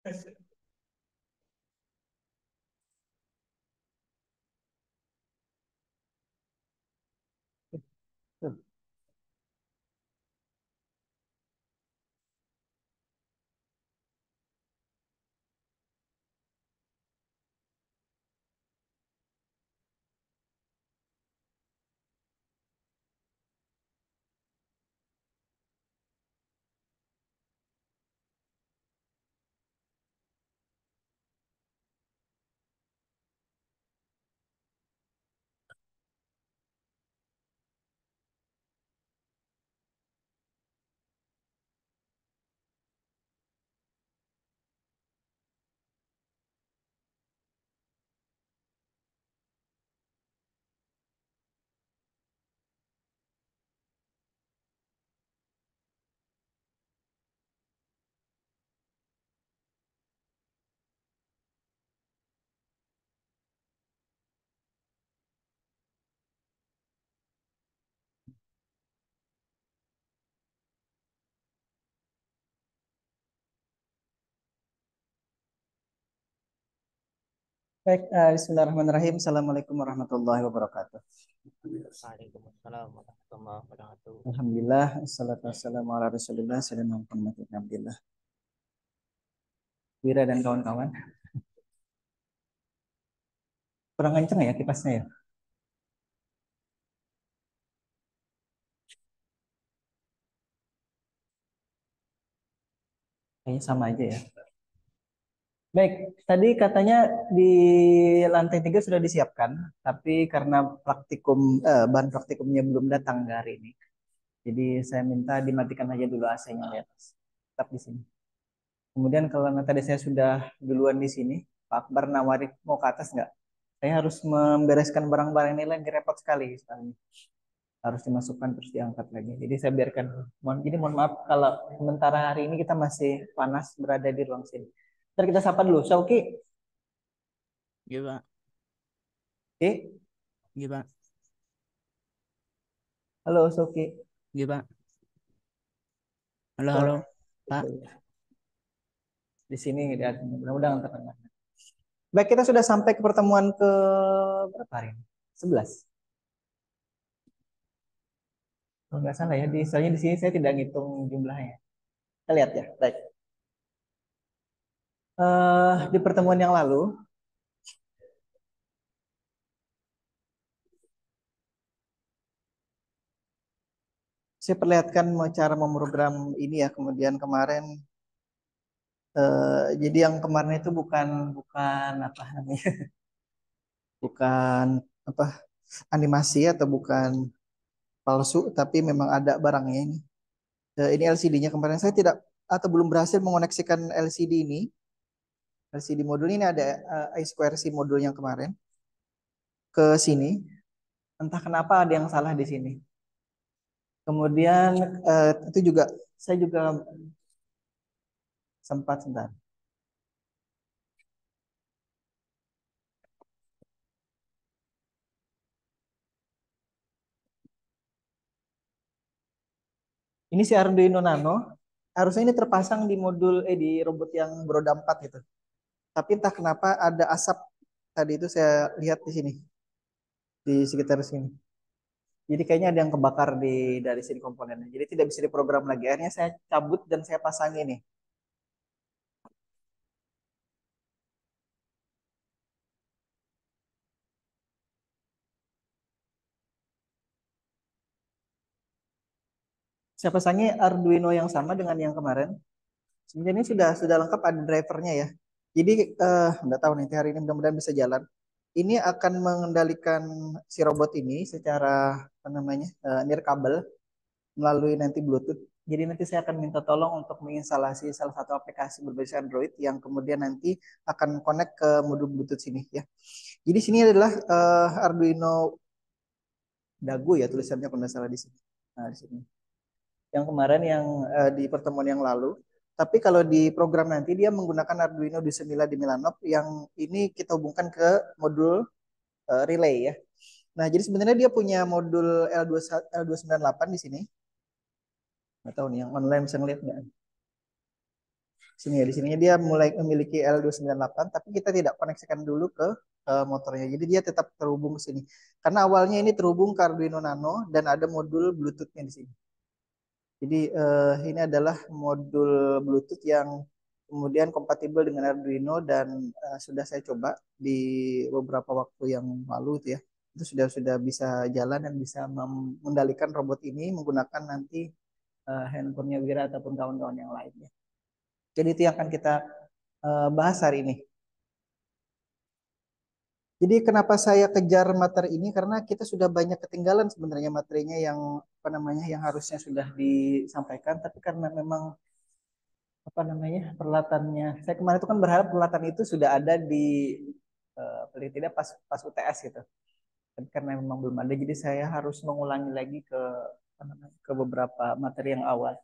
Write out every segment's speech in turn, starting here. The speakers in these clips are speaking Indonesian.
Baik, Bismillahirrahmanirrahim. Assalamualaikum warahmatullahi wabarakatuh. Waalaikumsalam warahmatullahi wabarakatuh. Alhamdulillah, assalatu wassalamu ala rasulillah, sayyidina Muhammad ibn Abdillah. Wira dan kawan-kawan. Kurang kenceng ya kipasnya ya? Kayaknya sama aja ya. Baik, tadi katanya di lantai 3 sudah disiapkan, tapi karena bahan praktikumnya belum datang hari ini. Jadi saya minta dimatikan aja dulu AC-nya ya. Tetap di sini. Kemudian kalau tadi saya sudah duluan di sini, Pak Akbar nawarin mau ke atas nggak? Saya harus membereskan barang-barang ini lagi repot sekali soalnya. Harus dimasukkan terus diangkat lagi. Jadi saya biarkan. Mohon maaf kalau sementara hari ini kita masih panas berada di ruang sini. Ntar kita sapa dulu. Sauki, Gimana? Oke. Gimana? Halo Sauki. Gimana? Halo, Oh, halo, Pak. gitu ya. Di sini dia mudah-mudahan terdengar. Baik, kita sudah sampai ke pertemuan ke berapa hari ini? 11. Kalau nggak salah ya, soalnya di sini saya tidak ngitung jumlahnya. Kita lihat ya. Baik. Di pertemuan yang lalu, saya perlihatkan cara memprogram ini ya. Kemudian kemarin, jadi yang kemarin itu bukan bukan apa namanya, bukan apa animasi atau bukan palsu, tapi memang ada barangnya ini. Ini LCD-nya kemarin saya tidak atau belum berhasil mengoneksikan LCD ini. LCD modul ini ada I2C modul yang kemarin ke sini. Entah kenapa ada yang salah di sini. Kemudian itu juga saya juga sempat sebentar. Ini si Arduino Nano harusnya ini terpasang di di robot yang beroda 4 gitu. Tapi entah kenapa ada asap tadi itu saya lihat di sini di sekitar sini. Jadi kayaknya ada yang kebakar dari sini komponennya. Jadi tidak bisa diprogram lagi. Akhirnya saya cabut dan saya pasang ini. Saya pasangnya Arduino yang sama dengan yang kemarin. Sebenarnya ini sudah lengkap ada drivernya ya. Jadi nggak tahu nanti hari ini mudah-mudahan bisa jalan. Ini akan mengendalikan si robot ini secara apa namanya nirkabel melalui nanti Bluetooth. Jadi nanti saya akan minta tolong untuk menginstalasi salah satu aplikasi berbasis Android yang kemudian nanti akan connect ke modul Bluetooth sini ya. Jadi sini adalah Arduino Dago ya tulisannya kalau nggak salah di sini. Nah, di sini. Yang kemarin yang di pertemuan yang lalu. Tapi kalau di program nanti dia menggunakan Arduino Dusemila di Milanov yang ini kita hubungkan ke modul relay ya. Nah, jadi sebenarnya dia punya modul L298 di sini. Nggak tahu nih yang online bisa ngeliat nggak? Sini ya, di sininya dia mulai memiliki L298, tapi kita tidak koneksikan dulu ke motornya. Jadi dia tetap terhubung ke sini. Karena awalnya ini terhubung ke Arduino Nano dan ada modul Bluetooth-nya di sini. Jadi ini adalah modul Bluetooth yang kemudian kompatibel dengan Arduino dan sudah saya coba di beberapa waktu yang lalu itu ya. Itu sudah bisa jalan dan bisa mengendalikan robot ini menggunakan nanti handphonenya Wira ataupun kawan-kawan yang lainnya. Jadi itu yang akan kita bahas hari ini. Jadi kenapa saya kejar materi ini? Karena kita sudah banyak ketinggalan sebenarnya materinya yang apa namanya yang harusnya sudah disampaikan, tapi karena memang apa namanya peralatannya, saya kemarin itu kan berharap peralatan itu sudah ada di paling tidak pas pas UTS gitu. Tapi karena memang belum ada, jadi saya harus mengulangi lagi ke apa namanya, ke beberapa materi yang awal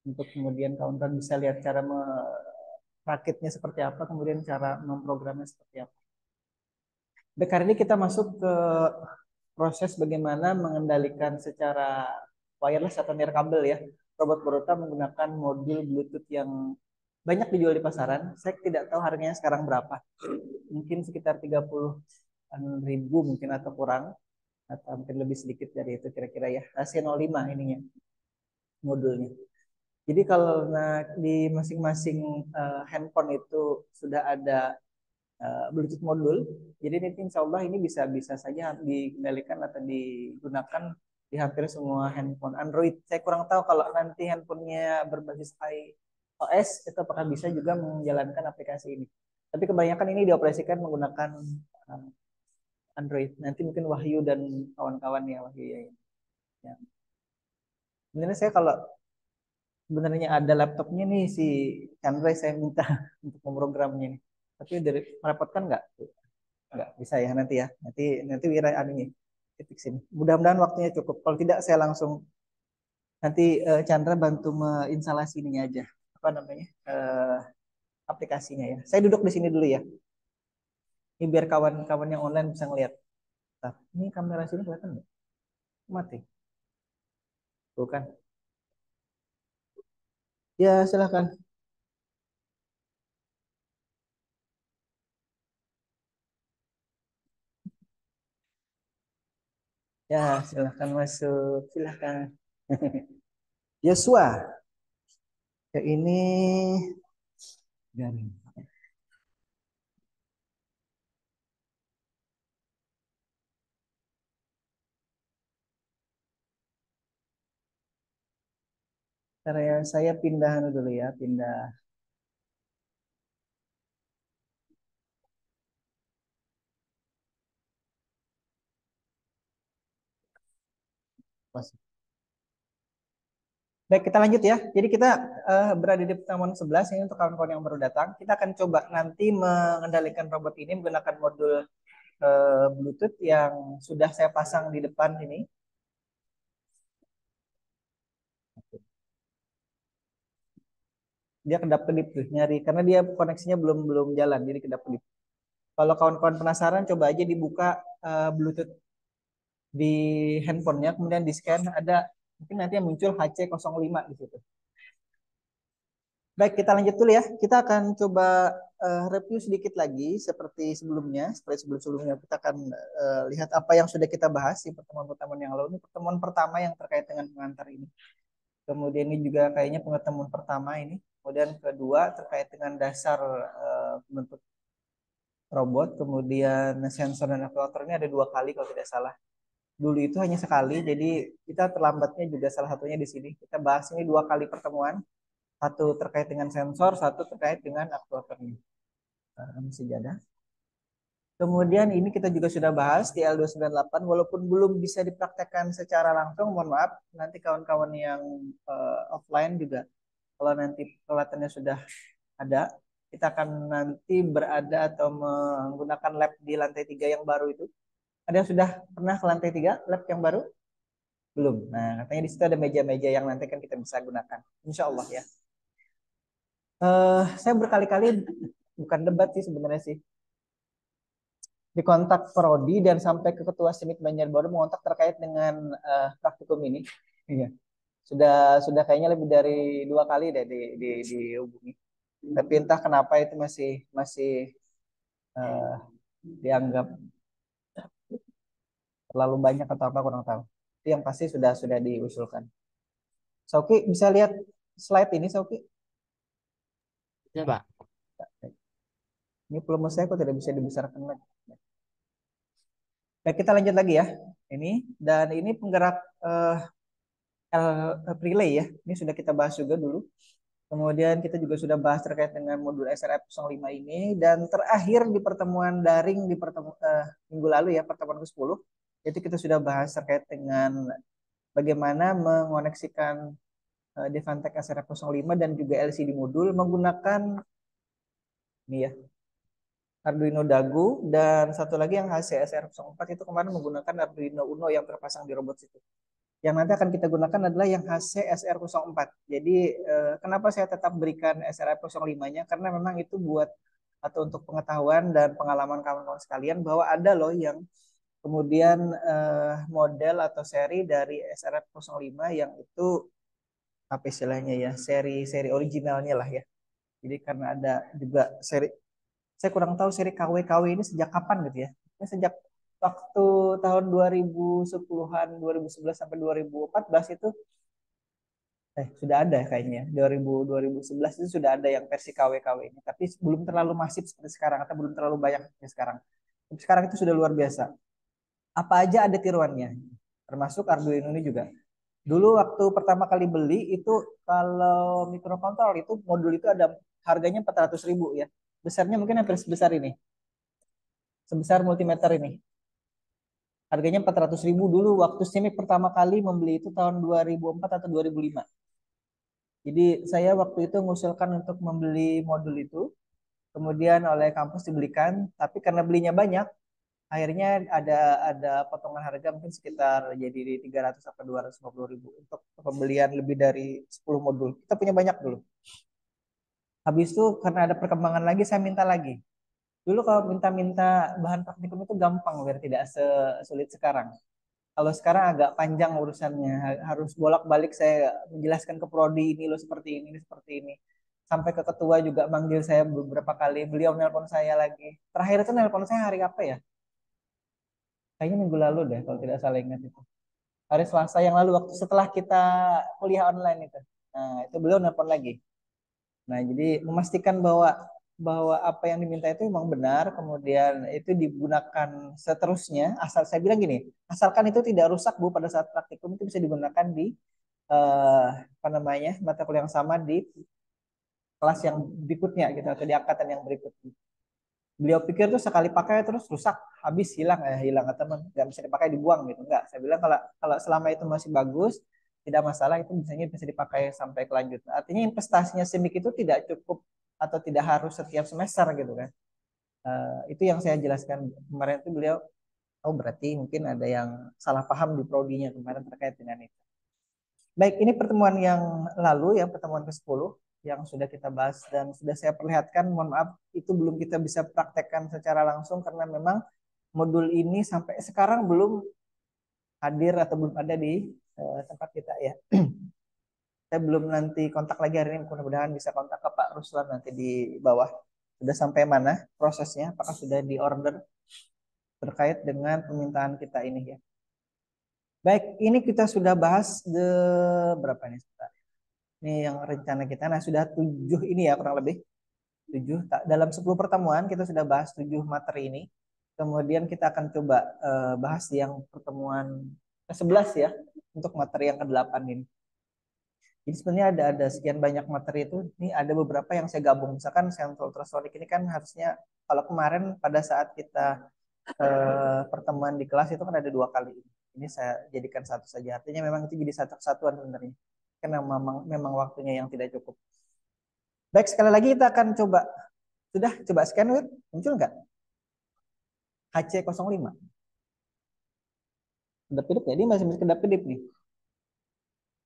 untuk kemudian kawan-kawan bisa lihat cara merakitnya seperti apa, kemudian cara memprogramnya seperti apa. Baik, hari ini kita masuk ke proses bagaimana mengendalikan secara wireless atau nirkabel ya robot Borota menggunakan modul Bluetooth yang banyak dijual di pasaran. Saya tidak tahu harganya sekarang berapa. Mungkin sekitar 30.000 mungkin atau kurang atau mungkin lebih sedikit dari itu kira-kira ya. AC05 ininya modulnya. Jadi kalau di masing-masing handphone itu sudah ada Bluetooth modul. Jadi nanti insya Allah ini bisa saja dikendalikan atau digunakan di hampir semua handphone Android. Saya kurang tahu kalau nanti handphonenya berbasis iOS itu apakah bisa juga menjalankan aplikasi ini. Tapi kebanyakan ini dioperasikan menggunakan uh, Android. Nanti mungkin Wahyu dan kawan-kawan ya Wahyu ya. Ya. Sebenarnya saya kalau sebenarnya ada laptopnya nih si Chandra saya minta untuk memprogramnya nih. Tapi dari merepotkan nggak? Nggak bisa ya nanti ya. Nanti Wira nih titik sini. Mudah-mudahan waktunya cukup. Kalau tidak saya langsung nanti Chandra bantu menginstalasi ininya aja. Apa namanya? Aplikasinya ya. Saya duduk di sini dulu ya. Ini biar kawan-kawan yang online bisa ngeliat. Nah, ini kamera sini kelihatan nggak? Mati. Bukan. Ya, silakan. Ya, silakan masuk. Silakan. Yosua. Ya, ini garing. Saya pindah dulu ya, pindah. Baik, kita lanjut ya. Jadi kita berada di pertemuan 11 ini untuk kawan-kawan yang baru datang. Kita akan coba nanti mengendalikan robot ini menggunakan modul Bluetooth yang sudah saya pasang di depan ini. Dia kedap-kedip tuh nyari karena dia koneksinya belum belum jalan, jadi kedap-kedip. Kalau kawan-kawan penasaran, coba aja dibuka Bluetooth di handphonenya, kemudian di scan ada mungkin nanti yang muncul HC05 di situ. Baik, kita lanjut dulu ya. Kita akan coba review sedikit lagi seperti sebelumnya. Seperti sebelum-sebelumnya kita akan lihat apa yang sudah kita bahas di pertemuan-pertemuan yang lalu. Ini pertemuan pertama yang terkait dengan pengantar ini. Kemudian ini juga kayaknya pertemuan pertama ini. Kemudian kedua terkait dengan dasar bentuk robot. Kemudian sensor dan aktuator ini ada 2 kali kalau tidak salah. Dulu itu hanya sekali, jadi kita terlambatnya juga salah satunya di sini. Kita bahas ini 2 kali pertemuan. Satu terkait dengan sensor, satu terkait dengan aktuatornya. Sejadah. Kemudian ini kita juga sudah bahas di L298, walaupun belum bisa dipraktekkan secara langsung, mohon maaf, nanti kawan-kawan yang offline juga, kalau nanti peralatannya sudah ada, kita akan nanti berada atau menggunakan lab di lantai 3 yang baru itu. Ada yang sudah pernah ke lantai 3, lab yang baru? Belum. Nah, katanya di situ ada meja-meja yang nanti kan kita bisa gunakan. Insya Allah ya. Saya berkali-kali bukan debat sih sebenarnya sih dikontak Prodi dan sampai ke Ketua Senit Banjarbaru mengontak terkait dengan praktikum ini. Iya. Sudah kayaknya lebih dari 2 kali deh dihubungi. Tapi entah kenapa itu masih masih eh, dianggap terlalu banyak atau apa kurang tahu. Itu yang pasti sudah diusulkan. Sauki bisa lihat slide ini Sauki. Ya, Pak. Ini volume saya kok tidak bisa dibesarkan lagi. Baik, kita lanjut lagi ya. Ini dan ini penggerak eh, relay ya. Ini sudah kita bahas juga dulu. Kemudian kita juga sudah bahas terkait dengan modul SRF05 ini dan terakhir di pertemuan daring di minggu lalu ya, pertemuan ke-10 itu kita sudah bahas terkait dengan bagaimana mengoneksikan Devantech SRF05 dan juga LCD modul menggunakan ini ya Arduino Dagu dan satu lagi yang HC-SR04 itu kemarin menggunakan Arduino Uno yang terpasang di robot situ. Yang nanti akan kita gunakan adalah yang HC-SR04. Jadi kenapa saya tetap berikan SRF05-nya? Karena memang itu buat atau untuk pengetahuan dan pengalaman kawan-kawan sekalian bahwa ada loh yang kemudian model atau seri dari SRF05 yang itu apa istilahnya ya seri originalnya lah ya. Jadi karena ada juga seri saya kurang tahu seri KW-KW ini sejak kapan gitu ya. Ini sejak waktu tahun 2010-an, 2011 sampai 2014 itu sudah ada kayaknya. 2011 itu sudah ada yang versi KW-KW ini. Tapi belum terlalu masif seperti sekarang atau belum terlalu banyak seperti sekarang. Tapi sekarang itu sudah luar biasa. Apa aja ada tiruannya. Termasuk Arduino ini juga. Dulu waktu pertama kali beli itu kalau mikrokontrol itu modul itu ada harganya 400.000 ya. Besarnya mungkin hampir sebesar ini. Sebesar multimeter ini. Harganya 400.000 dulu waktu Simic pertama kali membeli itu tahun 2004 atau 2005. Jadi saya waktu itu mengusulkan untuk membeli modul itu, kemudian oleh kampus dibelikan, tapi karena belinya banyak, akhirnya ada potongan harga mungkin sekitar jadi 300 sampai 250.000 untuk pembelian lebih dari 10 modul. Kita punya banyak dulu. Habis itu karena ada perkembangan lagi, saya minta lagi. Dulu kalau minta-minta bahan praktikum itu gampang, biar tidak sesulit sekarang. Kalau sekarang agak panjang urusannya, harus bolak-balik saya menjelaskan ke prodi ini loh seperti ini seperti ini. Sampai ke ketua juga manggil saya beberapa kali, beliau nelpon saya lagi. Terakhir itu nelpon saya hari apa ya? Kayaknya minggu lalu deh kalau tidak salah ingat itu. Hari Selasa yang lalu waktu setelah kita kuliah online itu. Nah, itu beliau nelpon lagi. Nah, jadi memastikan bahwa bahwa apa yang diminta itu memang benar, kemudian itu digunakan seterusnya. Asal saya bilang gini, asalkan itu tidak rusak Bu pada saat praktikum itu bisa digunakan di apa namanya mata kuliah yang sama di kelas yang berikutnya gitu atau di angkatan yang berikutnya. Beliau pikir tuh sekali pakai terus rusak, habis hilang hilang atau nggak bisa dipakai dibuang gitu. Enggak, saya bilang kalau kalau selama itu masih bagus, tidak masalah itu misalnya bisa dipakai sampai kelanjutan. Artinya investasinya SIMIK itu tidak cukup atau tidak harus setiap semester gitu kan. Itu yang saya jelaskan kemarin itu beliau, oh berarti mungkin ada yang salah paham di prodinya kemarin terkait dengan itu. Baik, ini pertemuan yang lalu ya, pertemuan ke-10 yang sudah kita bahas dan sudah saya perlihatkan, mohon maaf itu belum kita bisa praktekkan secara langsung karena memang modul ini sampai sekarang belum hadir atau belum ada di tempat kita ya. Saya belum nanti kontak lagi hari ini, mudah-mudahan bisa kontak ke Pak Ruslan nanti di bawah. Sudah sampai mana prosesnya, apakah sudah di order terkait dengan permintaan kita ini ya. Baik, ini kita sudah bahas berapa nih? Ini yang rencana kita. Nah, sudah 7 ini ya kurang lebih. 7. Dalam 10 pertemuan kita sudah bahas 7 materi ini. Kemudian kita akan coba bahas yang pertemuan ke-11 ya untuk materi yang ke-8 ini. Jadi sebenarnya ada sekian banyak materi itu. Ini ada beberapa yang saya gabung. Misalkan sensor ultrasonic ini kan harusnya kalau kemarin pada saat kita pertemuan di kelas itu kan ada 2 kali. Ini saya jadikan satu saja. Artinya memang itu jadi satu kesatuan sebenarnya. Karena memang waktunya yang tidak cukup. Baik, sekali lagi kita akan coba. Sudah coba scan with, muncul nggak? HC05. Kedap-kedip ya, dia masih kedap-kedip nih.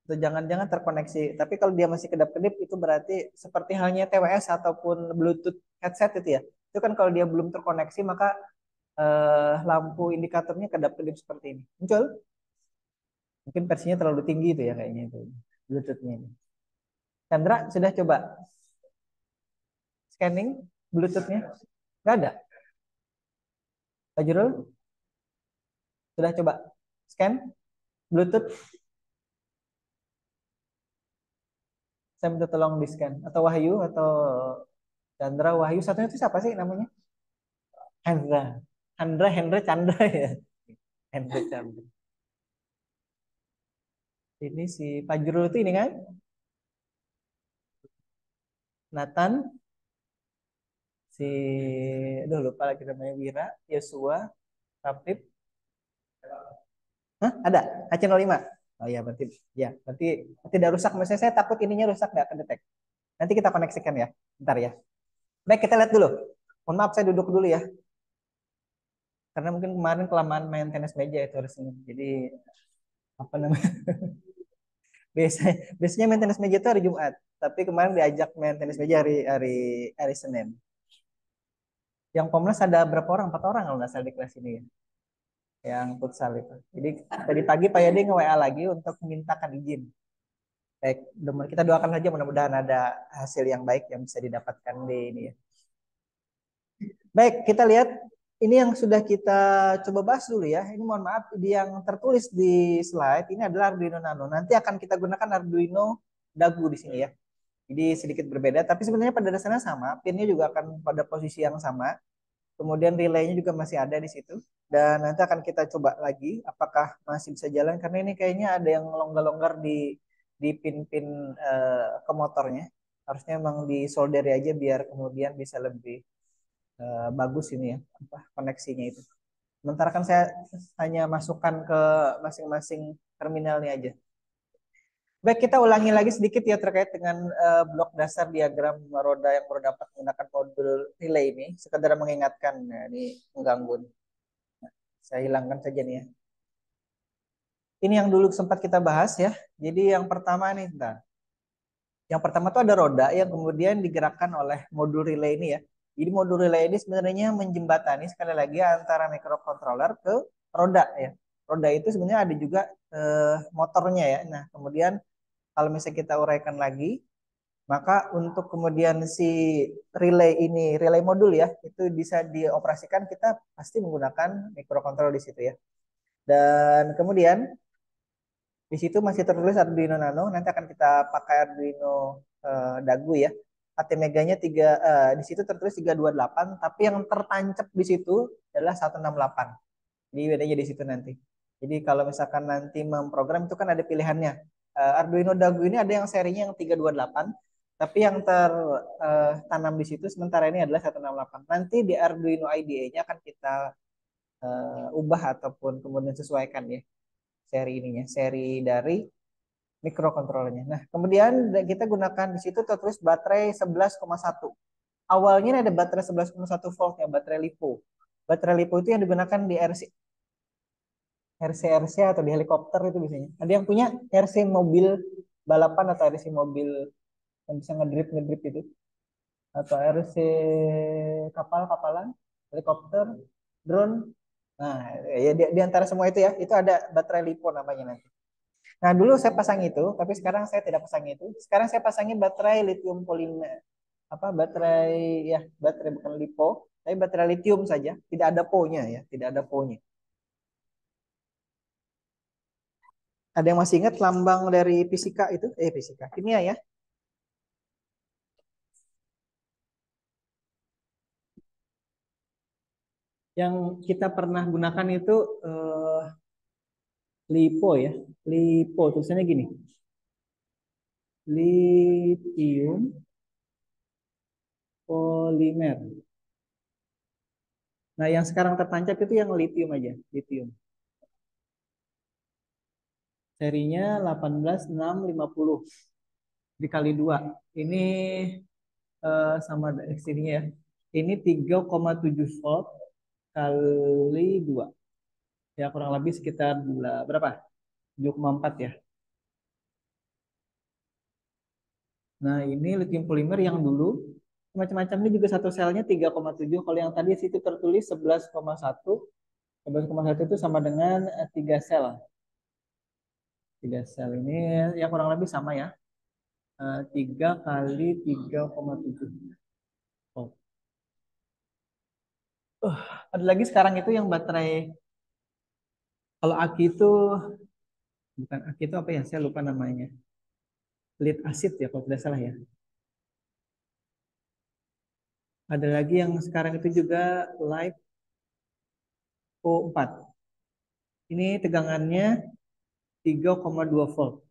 Atau jangan-jangan terkoneksi. Tapi kalau dia masih kedap-kedip itu berarti seperti halnya TWS ataupun Bluetooth headset itu ya. Itu kan kalau dia belum terkoneksi maka lampu indikatornya kedap-kedip seperti ini. Muncul? Mungkin versinya terlalu tinggi itu ya kayaknya itu. Bluetoothnya ini. Chandra sudah coba? scanning Bluetooth-nya? Nggak ada. Pak Jurul, sudah coba scan Bluetooth? Saya minta tolong di scan. Atau Wahyu, atau Chandra, Wahyu. Satunya itu siapa sih namanya? Hendra. Hendra, Chandra ya. Hendra Chandra. Ini si Pak Jurul itu ini kan? Nathan, si, aduh lupa lagi namanya, Wira, Yosua, Rapip. Hah? Ada? AC05? Oh iya, berarti tidak rusak. Maksudnya saya takut ininya rusak, nggak kedetek. Nanti kita koneksikan ya. Bentar ya. Baik, kita lihat dulu. Mohon maaf, saya duduk dulu ya. Karena mungkin kemarin kelamaan main tenis meja itu harusnya. Jadi apa namanya? Biasanya main tenis meja itu hari Jumat. Tapi kemarin diajak main tenis meja hari Senin. Yang Pomnas ada berapa orang? 4 orang kalau nggak salah di kelas ini ya. Yang futsal itu. Jadi tadi pagi Pak Yadi nge-WA lagi untuk memintakan izin. Baik, kita doakan saja mudah-mudahan ada hasil yang baik yang bisa didapatkan di ini ya. Baik, kita lihat ini yang sudah kita coba bahas dulu ya. Ini mohon maaf, yang tertulis di slide ini adalah Arduino Nano. Nanti akan kita gunakan Arduino Dagu di sini ya. Jadi sedikit berbeda, tapi sebenarnya pada dasarnya sama. Pinnya juga akan pada posisi yang sama. Kemudian relaynya juga masih ada di situ. Dan nanti akan kita coba lagi apakah masih bisa jalan karena ini kayaknya ada yang longgar-longgar di pin-pin ke motornya. Harusnya memang disolderi aja biar kemudian bisa lebih bagus ini ya koneksinya itu. Sementara kan saya hanya masukkan ke masing-masing terminalnya aja. Baik, kita ulangi lagi sedikit ya terkait dengan blok dasar diagram roda yang baru dapat menggunakan modul relay ini. Sekedar mengingatkan, nah, ini mengganggu. Nah, saya hilangkan saja nih ya. Ini yang dulu sempat kita bahas ya. Jadi yang pertama nih, bentar. Yang pertama tuh ada roda yang kemudian digerakkan oleh modul relay ini ya. Jadi modul relay ini sebenarnya menjembatani sekali lagi antara microcontroller ke roda ya. Roda itu sebenarnya ada juga motornya ya. Nah, kemudian kalau misalnya kita uraikan lagi, maka untuk kemudian si relay ini, relay modul ya, itu bisa dioperasikan kita pasti menggunakan microcontroller di situ ya. Dan kemudian di situ masih tertulis Arduino Nano, nanti akan kita pakai Arduino Dagu ya. ATmega-nya 3 di situ tertulis 328, tapi yang tertancap di situ adalah 168. Jadi bedanya di situ nanti. Jadi kalau misalkan nanti memprogram itu kan ada pilihannya. Arduino Dagu ini ada yang serinya yang 328, tapi yang tertanam di situ sementara ini adalah 168. Nanti di Arduino IDE-nya akan kita ubah ataupun kemudian sesuaikan ya seri ininya, seri dari mikrokontrolernya. Nah, kemudian kita gunakan di situ tertulis baterai 11,1. Awalnya ada baterai 11,1 volt ya, baterai LiPo. Baterai LiPo itu yang digunakan di RC atau di helikopter itu biasanya. Ada yang punya RC mobil balapan atau RC mobil yang bisa ngedrip itu, atau RC kapal-kapalan, helikopter, drone. Nah, ya di antara semua itu ada baterai LiPo namanya nanti. Nah, dulu saya pasang itu, tapi sekarang saya tidak pasang itu. Sekarang saya pasangin baterai lithium polimer. Baterai ya, baterai bukan LiPo, tapi baterai lithium saja, tidak ada Po-nya ya, tidak ada Po-nya. Ada yang masih ingat lambang dari fisika itu? Fisika, kimia ya. Yang kita pernah gunakan itu LiPo ya. LiPo tulisannya gini. Lithium polimer. Nah, yang sekarang tertancap itu yang lithium aja, lithium. Serinya 18650 dikali 2. Ini sama sininya ya. Ini 3,7 volt kali 2. Ya kurang lebih sekitar berapa? 7,4 ya. Nah, ini lithium polimer yang dulu macam-macam ini juga satu selnya 3,7. Kalau yang tadi situ tertulis 11,1. 11,1 itu sama dengan 3 sel. 3 sel ini ya kurang lebih sama ya. 3 kali 3,7 Uh, ada lagi sekarang itu yang baterai, kalau aki itu, bukan aki itu apa ya? Saya lupa namanya. Lead acid ya kalau tidak salah ya. Ada lagi yang sekarang itu juga Live O4. Ini tegangannya 3,2 volt.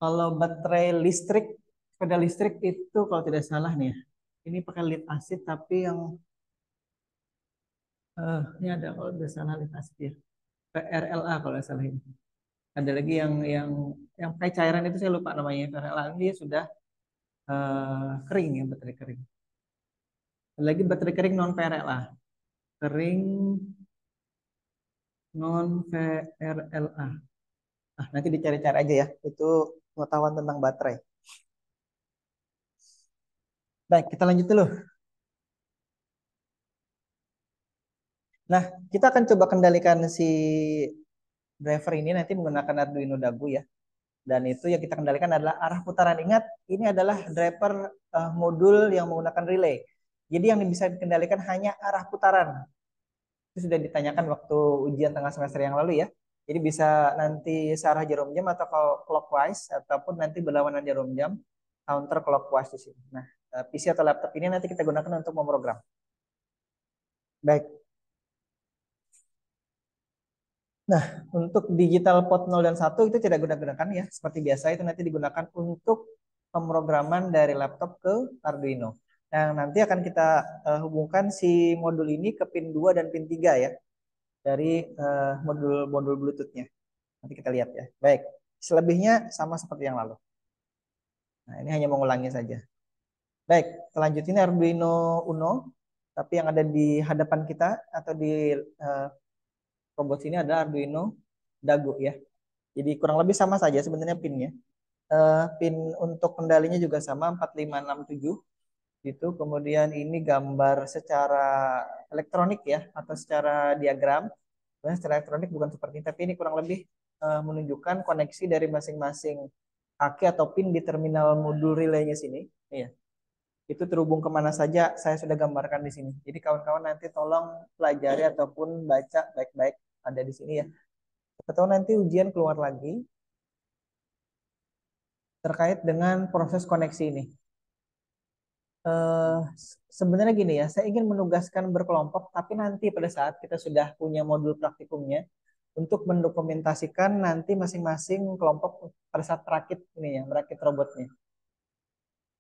Kalau baterai listrik, sepeda listrik itu kalau tidak salah nih ya. Ini pakai lead acid tapi yang ini ada kalau tidak salah lead acid ya. PRLA kalau tidak salah ini. Ada lagi yang pakai cairan itu saya lupa namanya. PRLA ini dia sudah kering ya, baterai kering. Ada lagi baterai kering non PRLA. Kering non PRLA. Ah, nanti dicari-cari aja ya. Itu pengetahuan tentang baterai. Baik, kita lanjut dulu. Nah, kita akan coba kendalikan si driver ini nanti menggunakan Arduino Dagu ya. Dan itu yang kita kendalikan adalah arah putaran. Ingat, ini adalah driver modul yang menggunakan relay. Jadi yang bisa dikendalikan hanya arah putaran. Itu sudah ditanyakan waktu ujian tengah semester yang lalu ya. Jadi bisa nanti searah jarum jam atau clockwise ataupun nanti berlawanan jarum jam counter clockwise di sini. Nah, PC atau laptop ini nanti kita gunakan untuk memprogram. Baik. Nah, untuk digital port 0 dan 1 itu tidak digunakan ya. Seperti biasa itu nanti digunakan untuk pemrograman dari laptop ke Arduino. Yang nanti akan kita hubungkan si modul ini ke pin 2 dan pin 3 ya. Dari modul Bluetooth-nya. Nanti kita lihat ya. Baik. Selebihnya sama seperti yang lalu. Nah, ini hanya mengulangi saja. Baik, selanjutnya Arduino Uno. Tapi yang ada di hadapan kita atau di uh, robot sini adalah Arduino Dagu ya. Jadi kurang lebih sama saja sebenarnya pinnya. Pin untuk kendalinya juga sama 4567 gitu. Kemudian ini gambar secara elektronik ya atau secara diagram. Sebenarnya secara elektronik bukan seperti ini, tapi ini kurang lebih menunjukkan koneksi dari masing-masing aki atau pin di terminal modul relaynya sini. Iya. Itu terhubung kemana saja saya sudah gambarkan di sini. Jadi kawan-kawan nanti tolong pelajari ataupun baca baik-baik ada di sini ya. Atau nanti ujian keluar lagi terkait dengan proses koneksi ini. Eh, Sebenarnya gini ya, saya ingin menugaskan berkelompok, tapi nanti pada saat kita sudah punya modul praktikumnya, untuk mendokumentasikan nanti masing-masing kelompok pada saat merakit ini ya, merakit robotnya.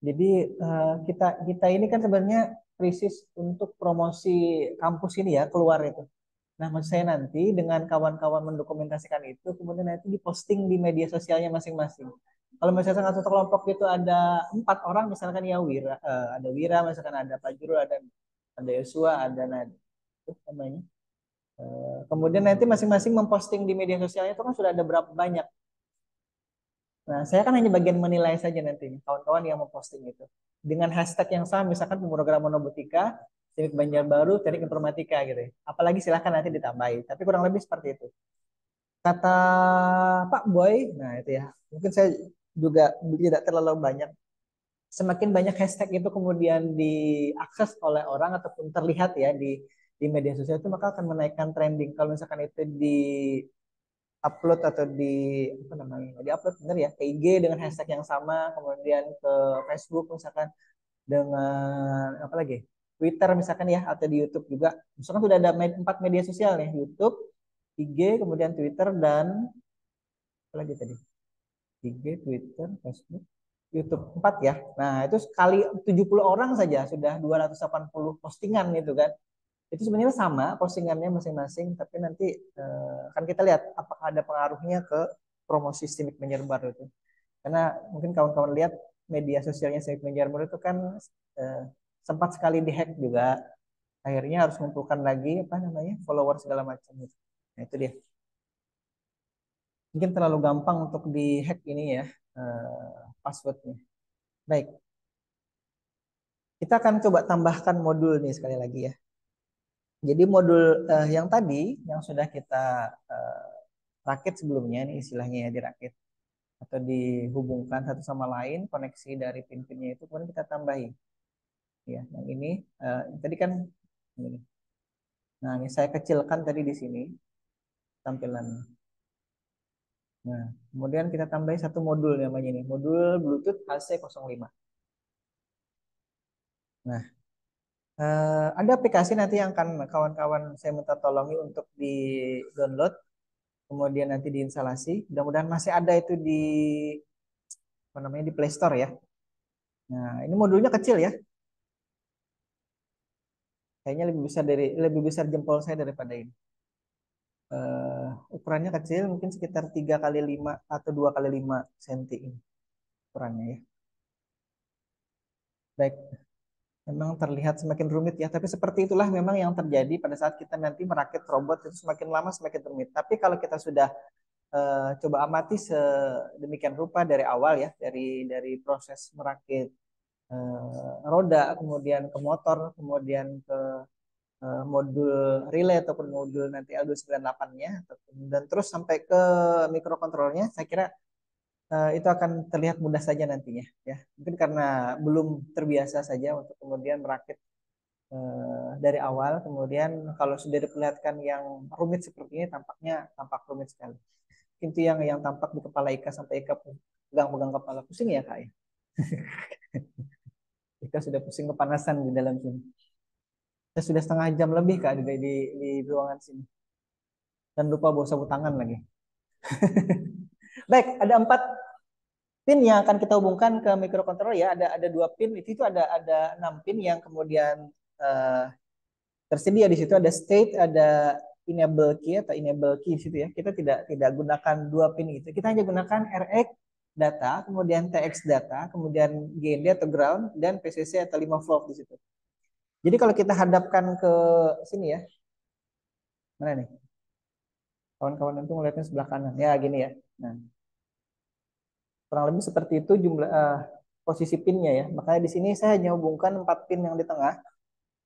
Jadi kita kita ini kan sebenarnya krisis untuk promosi kampus ini ya keluar itu. Nah, maksud saya nanti dengan kawan-kawan mendokumentasikan itu, kemudian nanti diposting di media sosialnya masing-masing. Kalau misalkan satu kelompok itu ada 4 orang, misalkan ya ada Wira, misalkan ada Pak Juru, ada Yosua, ada Nadi, itu namanya. Kemudian nanti masing-masing memposting di media sosialnya itu kan sudah ada berapa banyak. Nah, saya kan hanya bagian menilai saja nantinya, kawan-kawan yang memposting itu. Dengan hashtag yang sama, misalkan pemrograman robotika, teknik Banjarbaru, teknik informatika gitu ya. Apalagi silahkan nanti ditambahi. Tapi kurang lebih seperti itu. Kata Pak Boy, nah itu ya. Mungkin saya juga tidak terlalu banyak. Semakin banyak hashtag itu kemudian diakses oleh orang ataupun terlihat ya di media sosial itu maka akan menaikkan trending. Kalau misalkan itu di upload atau di apa namanya di upload bener ya ke IG dengan hashtag yang sama kemudian ke Facebook misalkan dengan apa lagi Twitter misalkan ya atau di YouTube juga misalkan sudah ada 4 media sosial nih YouTube IG kemudian Twitter dan apa lagi tadi IG Twitter Facebook YouTube 4 ya nah itu sekali 70 orang saja sudah 280 postingan itu kan itu sebenarnya sama postingannya masing-masing tapi nanti kan kita lihat apakah ada pengaruhnya ke promosi Simic Menyebar itu karena mungkin kawan-kawan lihat media sosialnya Simic Menyebar itu kan eh, sempat sekali dihack juga akhirnya harus mengumpulkan lagi apa namanya follower segala macam itu nah itu dia mungkin terlalu gampang untuk dihack ini ya passwordnya baik kita akan coba tambahkan modul nih sekali lagi ya jadi modul yang tadi yang sudah kita eh, rakit sebelumnya ini istilahnya ya dirakit atau dihubungkan satu sama lain koneksi dari pin-pinnya itu kemudian kita tambahin. Ya, yang ini tadi kan ini. Nah, ini saya kecilkan tadi di sini tampilannya. Nah, kemudian kita tambahin satu modul namanya ini, modul Bluetooth HC05. Nah, ada aplikasi nanti yang akan kawan-kawan saya minta tolongi untuk di-download, kemudian nanti diinstalasi. Mudah-mudahan masih ada itu di apa namanya di Play Store ya. Nah, ini modulnya kecil ya. Kayaknya lebih besar jempol saya daripada ini. Ukurannya kecil, mungkin sekitar 3 kali 5 atau 2 kali 5 cm ini ukurannya ya. Baik, memang terlihat semakin rumit ya, tapi seperti itulah memang yang terjadi pada saat kita nanti merakit robot itu semakin lama semakin rumit. Tapi kalau kita sudah coba amati sedemikian rupa dari awal ya, dari proses merakit roda, kemudian ke motor, kemudian ke modul relay ataupun modul nanti L298-nya, dan terus sampai ke mikrokontrolnya, saya kira itu akan terlihat mudah saja nantinya ya. Mungkin karena belum terbiasa saja untuk kemudian merakit dari awal, kemudian kalau sudah diperlihatkan yang rumit seperti ini tampaknya tampak rumit sekali. Itu yang tampak di kepala Ika sampai Ika pegang-pegang kepala pusing ya kak ya. Ika sudah pusing kepanasan di dalam sini. Saya sudah setengah jam lebih kak di ruangan sini dan lupa bawa sapu tangan lagi. Baik, ada 4 pin yang akan kita hubungkan ke microcontroller ya. Ada 2 pin itu ada 6 pin yang kemudian uh, tersedia di situ. Ada state, ada enable key atau enable key di situ ya. Kita tidak gunakan 2 pin itu. Kita hanya gunakan RX data, kemudian TX data, kemudian GND atau ground, dan PCC atau 5 volt di situ. Jadi kalau kita hadapkan ke sini ya, mana nih? Kawan-kawan itu ngeliatnya sebelah kanan. Ya gini ya. Nah, kurang lebih seperti itu jumlah posisi pinnya ya. Makanya di sini saya hanya hubungkan 4 pin yang di tengah,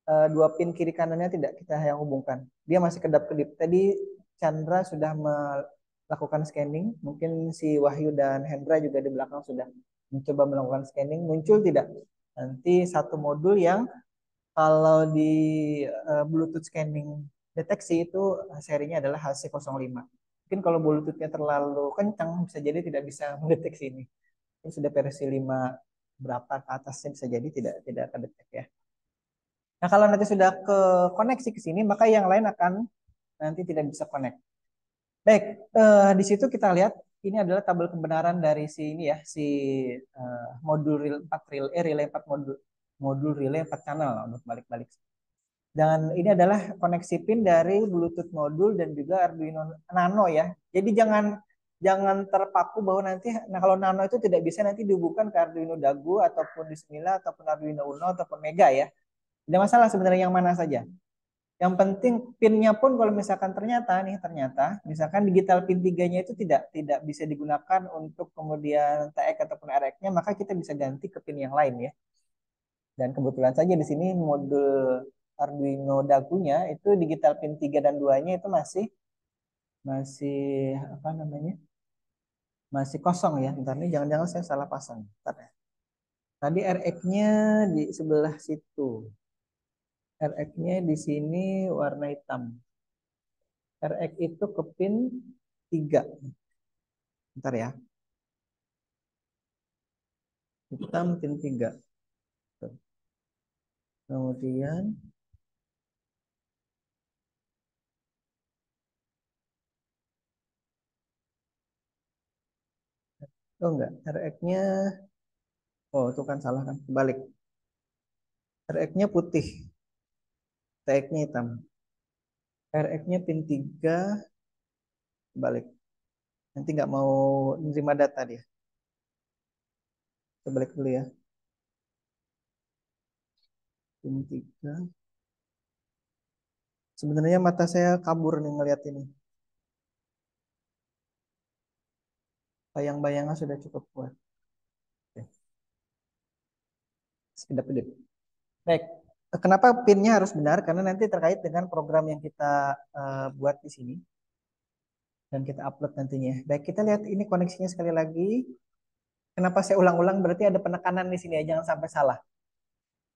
2 pin kiri kanannya tidak kita yang hubungkan. Dia masih kedap-kedip. Tadi Chandra sudah melakukan scanning, mungkin si Wahyu dan Hendra juga di belakang sudah mencoba melakukan scanning. Muncul tidak? Nanti satu modul yang kalau di Bluetooth scanning deteksi itu serinya adalah HC05. Mungkin kalau Bluetoothnya terlalu kencang bisa jadi tidak bisa mendeteksi ini. Ini sudah versi 5 berapa ke atasnya bisa jadi tidak terdetek ya. Nah, kalau nanti sudah ke koneksi ke sini, maka yang lain akan nanti tidak bisa connect. Baik, di situ kita lihat ini adalah tabel kebenaran dari si ini ya, si modul relay 4 relay 4 modul relay 4 channel untuk balik-balik. Dan ini adalah koneksi pin dari Bluetooth modul dan juga Arduino Nano ya. Jadi jangan terpaku bahwa nanti kalau Nano itu tidak bisa nanti dihubungkan ke Arduino Dagu ataupun Bismillah ataupun Arduino Uno ataupun Mega ya. Tidak masalah sebenarnya yang mana saja. Yang penting pinnya pun kalau misalkan ternyata misalkan digital pin 3-nya itu tidak bisa digunakan untuk kemudian TX ataupun RX-nya, maka kita bisa ganti ke pin yang lain ya. Dan kebetulan saja di sini modul Arduino Dagunya itu digital pin 3 dan 2-nya itu masih masih apa namanya? Masih kosong ya. Bentar nih jangan-jangan saya salah pasang. Bentar ya. Tadi RX-nya di sebelah situ. RX-nya di sini warna hitam. RX itu ke pin 3. Bentar ya. Hitam pin 3. Kemudian oh enggak, RX-nya oh itu kan salah kan, kebalik. RX-nya putih, TX-nya hitam. RX-nya pin 3 balik. Nanti nggak mau menerima data dia. Kita balik dulu ya. Pin 3. Sebenarnya mata saya kabur nih ngeliat ini. Bayang-bayangnya sudah cukup kuat. Oke. Sekedap-kedip. Baik. Kenapa pinnya harus benar? Karena nanti terkait dengan program yang kita buat di sini. Dan kita upload nantinya. Baik, kita lihat ini koneksinya sekali lagi. Kenapa saya ulang-ulang? Berarti ada penekanan di sini ya, jangan sampai salah.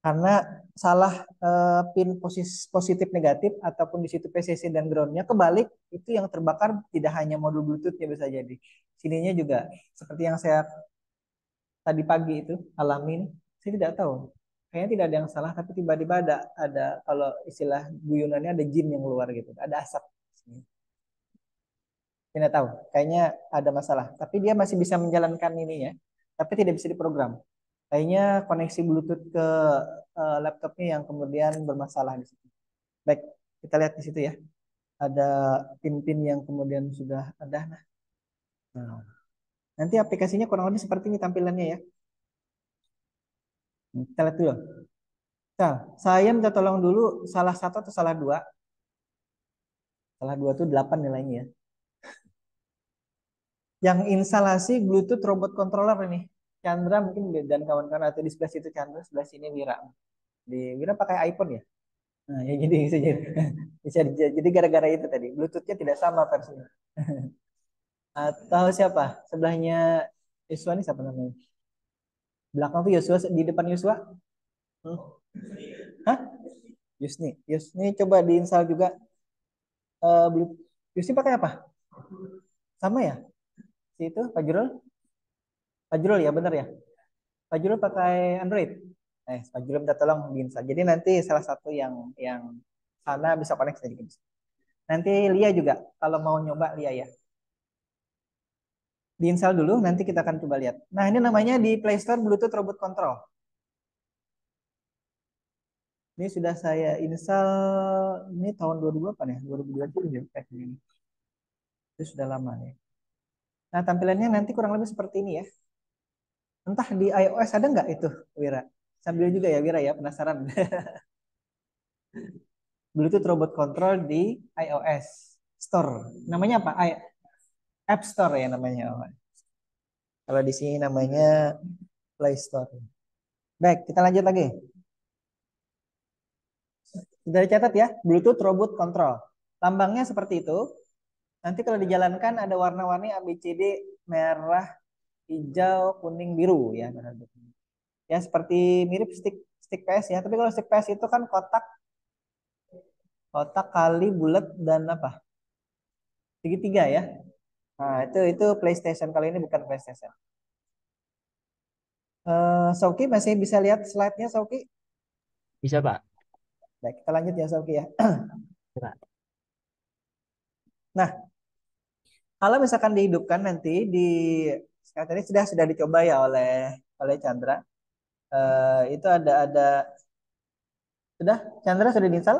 karena salah pin positif negatif ataupun di situ PCC dan groundnya kebalik, itu yang terbakar tidak hanya modul Bluetoothnya bisa jadi, sininya juga seperti yang saya tadi pagi itu alamin. Saya tidak tahu, kayaknya tidak ada yang salah, tapi tiba-tiba ada kalau istilah guyonannya ada jin yang keluar gitu, ada asap. Tidak tahu, kayaknya ada masalah. Tapi dia masih bisa menjalankan ininya, tapi tidak bisa diprogram. Kayaknya koneksi Bluetooth ke laptopnya yang kemudian bermasalah di situ. Baik, kita lihat di situ ya. Ada pin-pin yang kemudian sudah ada. Nah, nanti aplikasinya kurang lebih seperti ini tampilannya ya. Kita lihat dulu. Nah, saya minta tolong dulu salah satu atau salah dua. Salah dua itu 8 nilainya ya. Yang instalasi Bluetooth robot controller ini. Chandra mungkin dan kawan-kawan, atau di sebelah situ Chandra, sebelah sini Wira. Di Wira pakai iPhone ya. Nah, ya jadi bisa jadi jadi gara-gara itu tadi Bluetoothnya tidak sama versinya. Atau siapa? Sebelahnya Yosua ini siapa namanya? Belakang tuh Yosua, di depan Yosua. Hmm. Hah? Yusni. Yusni coba diinstal juga Bluetooth. Yusni pakai apa? Sama ya? Si itu Pak Jurul? Pak Jurul ya, benar ya? Pak Jurul pakai Android. Pak Jurul minta tolong diinstal. Jadi nanti salah satu yang sana bisa koneksi sedikit. Nanti Lia juga kalau mau nyoba Lia ya. Diinstal dulu, nanti kita akan coba lihat. Nah, ini namanya di Play Store Bluetooth Robot Control. Ini sudah saya install, ini tahun 2000 apa nih? 2020 ya, kayak ini. Itu sudah lama nih. Nah, tampilannya nanti kurang lebih seperti ini ya. Entah di iOS ada nggak itu, Wira? Sambil juga ya, Wira ya, penasaran. Bluetooth Robot Control di iOS Store. Namanya apa? App Store ya namanya. Kalau di sini namanya Play Store. Baik, kita lanjut lagi. Sudah dicatat ya, Bluetooth Robot Control. Lambangnya seperti itu. Nanti kalau dijalankan ada warna-warni ABCD, merah, hijau, kuning, biru ya. Ya seperti mirip stick stick PS ya. Tapi kalau stick PS itu kan kotak, kotak kali bulat dan apa? Segitiga ya. Nah, itu PlayStation, kali ini bukan PlayStation. Sauki masih bisa lihat slide-nya Sauki? Bisa, Pak. Baik, kita lanjut ya Sauki ya. Pak. Nah, kalau misalkan dihidupkan nanti di sekarang tadi sudah dicoba ya oleh Chandra. Itu ada sudah Chandra sudah diinstal?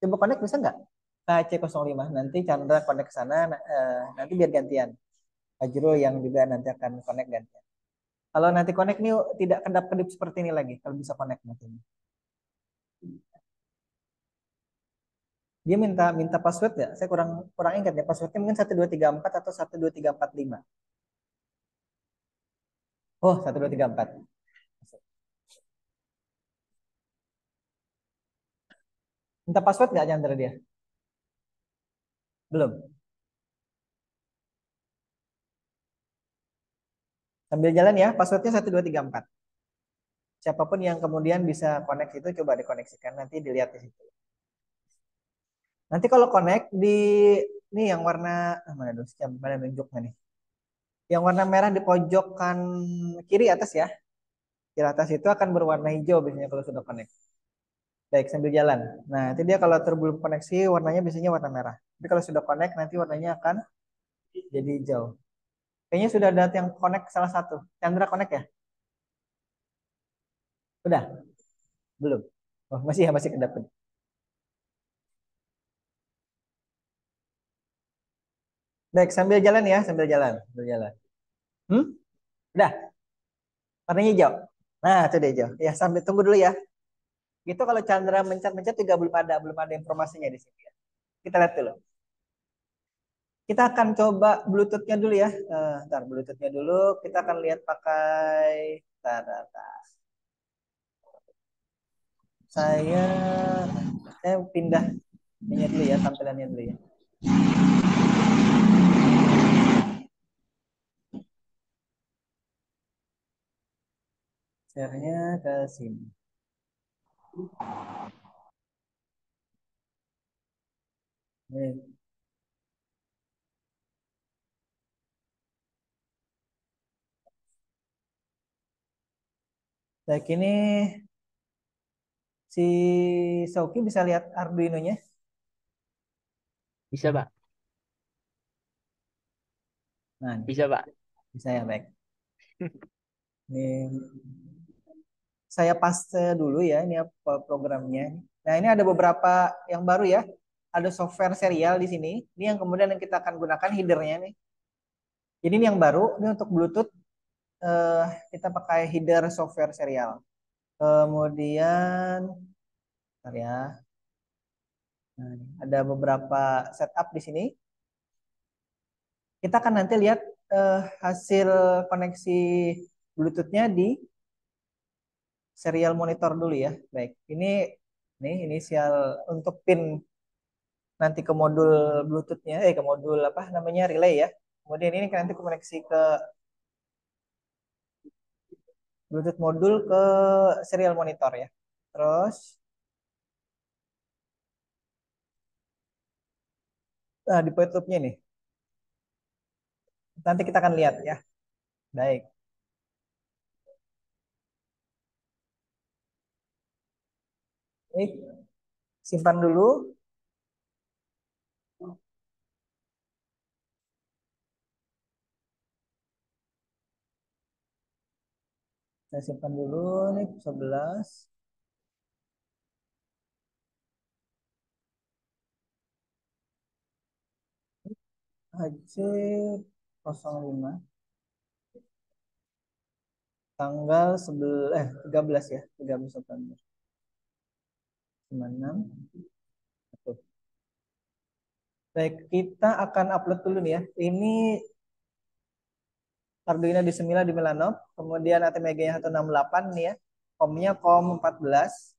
Coba connect bisa nggak? KC05 nanti Chandra connect ke sana, nanti biar gantian. Fajrul yang juga nanti akan connect gantian. Kalau nanti connect nih tidak kedap-kedip seperti ini lagi kalau bisa connect nanti. Dia minta minta password ya? Saya kurang kurang ingat ya, passwordnya mungkin 1234 atau 12345. Oh, 1234. Minta password nggak Chandra dia? Belum. Sambil jalan ya, passwordnya 1234. Siapapun yang kemudian bisa connect itu coba dikoneksikan, nanti dilihat di situ. Nanti kalau connect di ini yang warna mana dulu? Mana nunjuknya nih? Yang warna merah di pojokan kiri atas ya. Kiri atas itu akan berwarna hijau biasanya kalau sudah connect. Baik, sambil jalan. Nah, nanti dia kalau terbelum koneksi warnanya biasanya warna merah. Tapi kalau sudah connect nanti warnanya akan jadi hijau. Kayaknya sudah ada yang connect salah satu. Chandra connect ya? Udah? Belum. Oh, masih ya, masih kedap. Baik, sambil jalan ya, sambil jalan, sambil jalan. Hmm? Udah, warnanya hijau. Nah, itu dia hijau. Ya, sambil tunggu dulu ya. Gitu kalau Chandra mencet-mencet juga belum ada informasinya di sini ya. Kita lihat dulu. Kita akan coba Bluetooth-nya dulu ya. Ntar Bluetooth-nya dulu. Kita akan lihat pakai. Ntar. Saya pindah ini dulu ya, tampilannya dulu ya. Share-nya ke sini. Nih. Baik, ini si Sauki bisa lihat Arduino-nya. Bisa, Pak. Nah, nih, Bisa, Pak. bisa ya, baik. Ini saya paste dulu ya, ini apa programnya. Nah, ini ada beberapa yang baru ya. Ada software serial di sini. Ini yang kemudian yang kita akan gunakan headernya nih. Jadi ini yang baru, ini untuk Bluetooth eh, kita pakai header software serial. Kemudian, bentar ya. Nah, ada beberapa setup di sini. Kita akan nanti lihat hasil koneksi Bluetooth-nya di serial monitor dulu ya. Baik, ini inisial untuk pin nanti ke modul Bluetooth-nya, ke modul apa namanya relay ya. Kemudian ini nanti koneksi ke Bluetooth modul ke serial monitor ya. Terus di YouTube-nya nih, nanti kita akan lihat ya. Baik, ini simpan dulu. Saya simpan dulu nih 11 HC05 tanggal 13 ya, 13 September 96. Betul. Baik, kita akan upload dulu nih ya. Ini Arduino di Semila di Milano, kemudian ATmega 168 nih ya. COM-nya COM 14,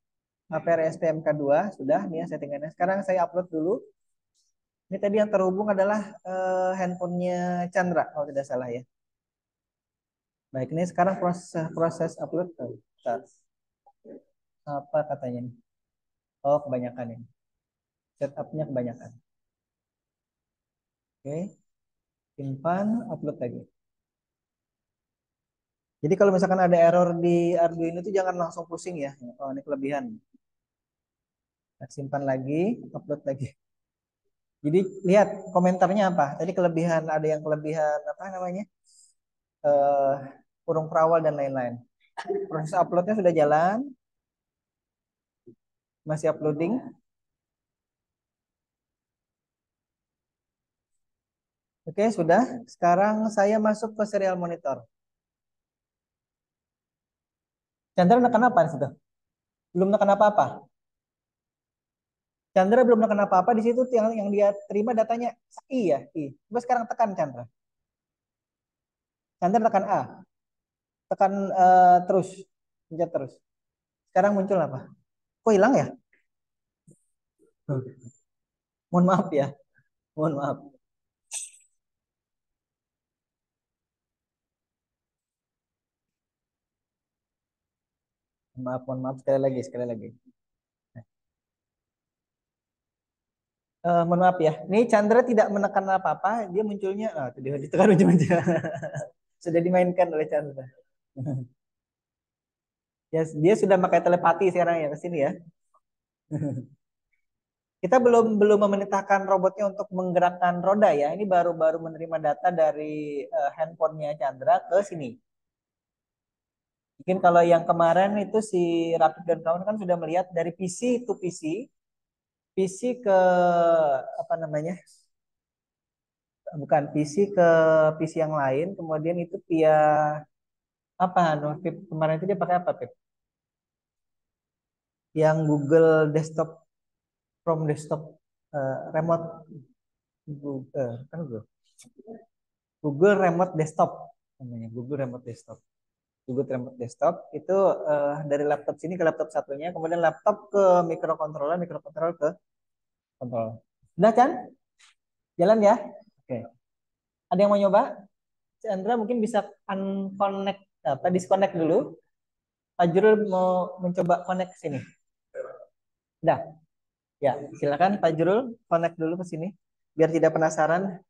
APR SPMK2 sudah nih ya settingannya. Sekarang saya upload dulu. Ini tadi yang terhubung adalah handphonenya Chandra kalau tidak salah ya. Baik, ini sekarang proses proses upload. Bentar. Apa katanya nih? Oh, kebanyakan ini. Setupnya kebanyakan. Oke, simpan, upload lagi. Jadi kalau misalkan ada error di Arduino itu jangan langsung pusing ya. Oh, ini kelebihan. Nah, simpan lagi, upload lagi. Jadi lihat komentarnya apa. Tadi kelebihan, ada yang kelebihan apa namanya? Eh, kurung perawal dan lain-lain. Proses uploadnya sudah jalan, masih uploading. Oke, sudah. Sekarang saya masuk ke serial monitor. Chandra nekan apa di situ? Belum nekan apa-apa. Chandra belum nekan apa-apa di situ yang dia terima datanya I ya, I. Coba sekarang tekan Chandra. Chandra tekan A. Tekan terus. Pencet terus. Sekarang muncul apa? Kok hilang ya? Mohon maaf ya. Mohon maaf. Mohon maaf sekali lagi, sekali lagi. Mohon maaf ya. Ini Chandra tidak menekan apa-apa, dia munculnya dia ditekan ujung-ujung. Sudah dimainkan oleh Chandra. Ya, dia sudah pakai telepati sekarang ya ke sini ya. Kita belum belum memerintahkan robotnya untuk menggerakkan roda ya. Ini baru-baru menerima data dari handphonenya Chandra ke sini. Mungkin kalau yang kemarin itu si Rapid dan kawan kan sudah melihat dari PC to PC, PC ke apa namanya? Bukan PC ke PC yang lain, kemudian itu via apa no, Pip? Kemarin itu dia pakai apa, Pip? Yang Google Desktop from Desktop Remote Google kan Google Remote Desktop namanya Google Remote Desktop. Google Remote Desktop itu dari laptop sini ke laptop satunya, kemudian laptop ke microcontroller, microcontroller ke kontrol. Udah kan? Jalan ya? Oke. Ada yang mau nyoba? Chandra mungkin bisa unconnect apa disconnect dulu. Fajrul mau mencoba connect ke sini. Udah, ya silakan Fajrul connect dulu ke sini biar tidak penasaran.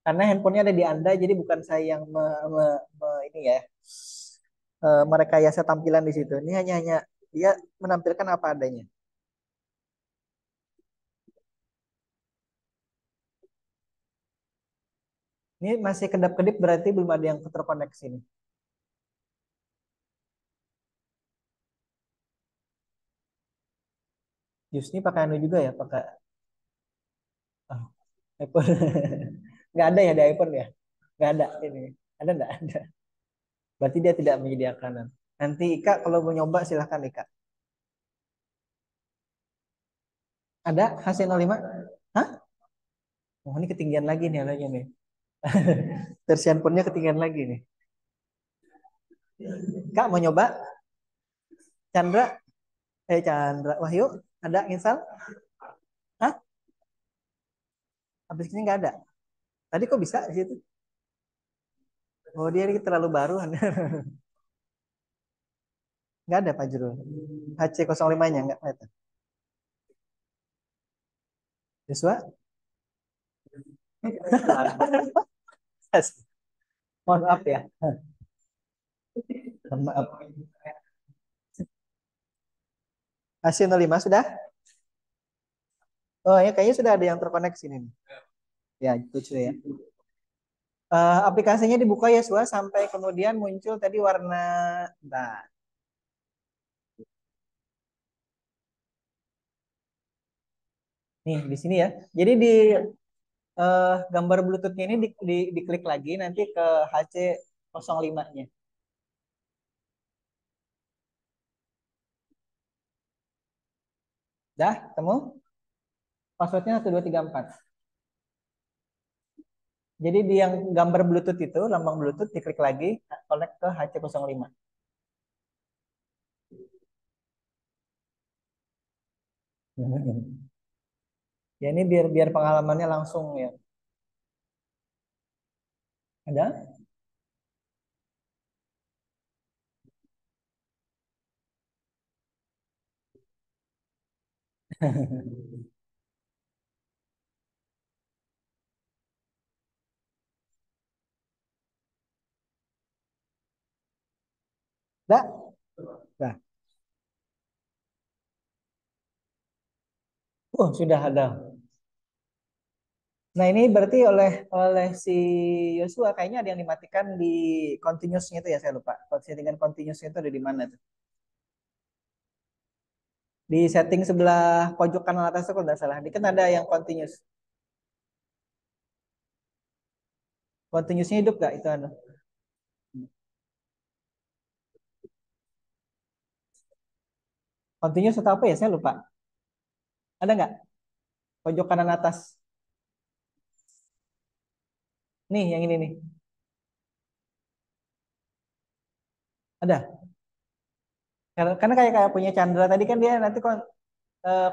Karena handphonenya ada di Anda, jadi bukan saya yang ini ya, merekayasa tampilan di situ. Ini hanya dia menampilkan apa adanya. Ini masih kedap-kedip berarti belum ada yang terkoneksi nih. Yus ini pakai anu juga ya, pakai iPhone. Nggak ada ya di iPhone ya? Nggak ada ini. Ada nggak? Ada. Berarti dia tidak menyediakan. Nanti Ika kalau mau nyoba silahkan Ika. Ada HC05? Hah? Oh ini ketinggian lagi nih alanya nih. Versi handphonenya ketinggian lagi nih. Kak mau nyoba? Chandra? Chandra. Wahyu? Ada install? Hah? Habis ini nggak ada. Tadi kok bisa di situ? Oh dia ini terlalu baru. Nggak ada Pak Jurul. HC05-nya nggak kelihatan. Joshua? Mohon maaf ya. Mohon maaf. HC05 sudah? Oh ya kayaknya sudah ada yang terkoneksi nih. Ya itu sudah ya. Aplikasinya dibuka ya Sua sampai kemudian muncul tadi warna. Nah, nih di sini ya. Jadi di gambar Bluetooth-nya ini diklik lagi nanti ke HC05-nya. Dah, ketemu? Passwordnya 1234. Jadi di yang gambar Bluetooth itu, lambang Bluetooth diklik lagi, connect ke HC05. Ya ini biar biar pengalamannya langsung ya. Ada? Dah? Dah. Oh, sudah ada. Nah, ini berarti oleh oleh si Yosua kayaknya ada yang dimatikan di continuous-nya itu ya, saya lupa. Settingan continuous-nya itu ada di mana tuh? Di setting sebelah pojok kanan atas itu kalau nggak salah. Ini kan ada yang continuous. Continuous-nya hidup nggak itu anu? Continuous atau apa ya? Saya lupa. Ada nggak? Pojok kanan atas. Nih, yang ini nih. Ada. Karena kayak punya Chandra tadi kan dia nanti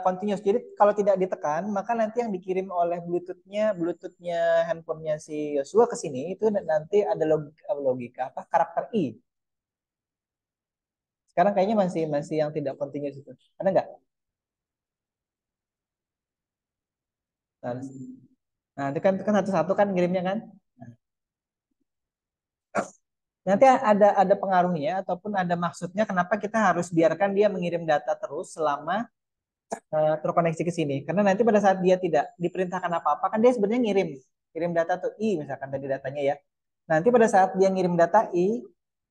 continuous. Jadi kalau tidak ditekan, maka nanti yang dikirim oleh Bluetoothnya handphonenya si Yosua ke sini itu nanti ada logika apa karakter I. Sekarang kayaknya masih masih yang tidak continuous itu. Ada nggak? Nah, itu kan satu-satu kan ngirimnya kan. Nah, nanti ada pengaruhnya ataupun ada maksudnya kenapa kita harus biarkan dia mengirim data terus selama terkoneksi ke sini. Karena nanti pada saat dia tidak diperintahkan apa-apa kan dia sebenarnya ngirim kirim data tuh I misalkan tadi datanya ya. Nanti pada saat dia ngirim data I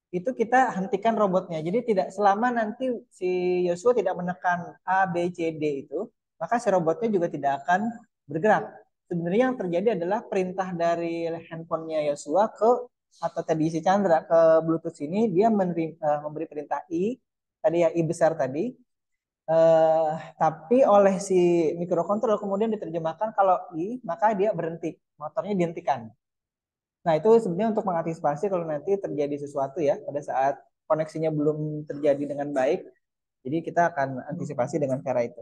itu kita hentikan robotnya. Jadi tidak selama nanti si Yosua tidak menekan A, B, C, D itu, maka si robotnya juga tidak akan bergerak. Sebenarnya yang terjadi adalah perintah dari handphonenya Yosua ke atau tadi si Chandra ke Bluetooth ini dia memberi perintah I tadi ya I besar tadi eh, tapi oleh si microcontroller kemudian diterjemahkan kalau I maka dia berhenti motornya dihentikan. Nah, itu sebenarnya untuk mengantisipasi kalau nanti terjadi sesuatu ya pada saat koneksinya belum terjadi dengan baik. Jadi kita akan antisipasi dengan cara itu.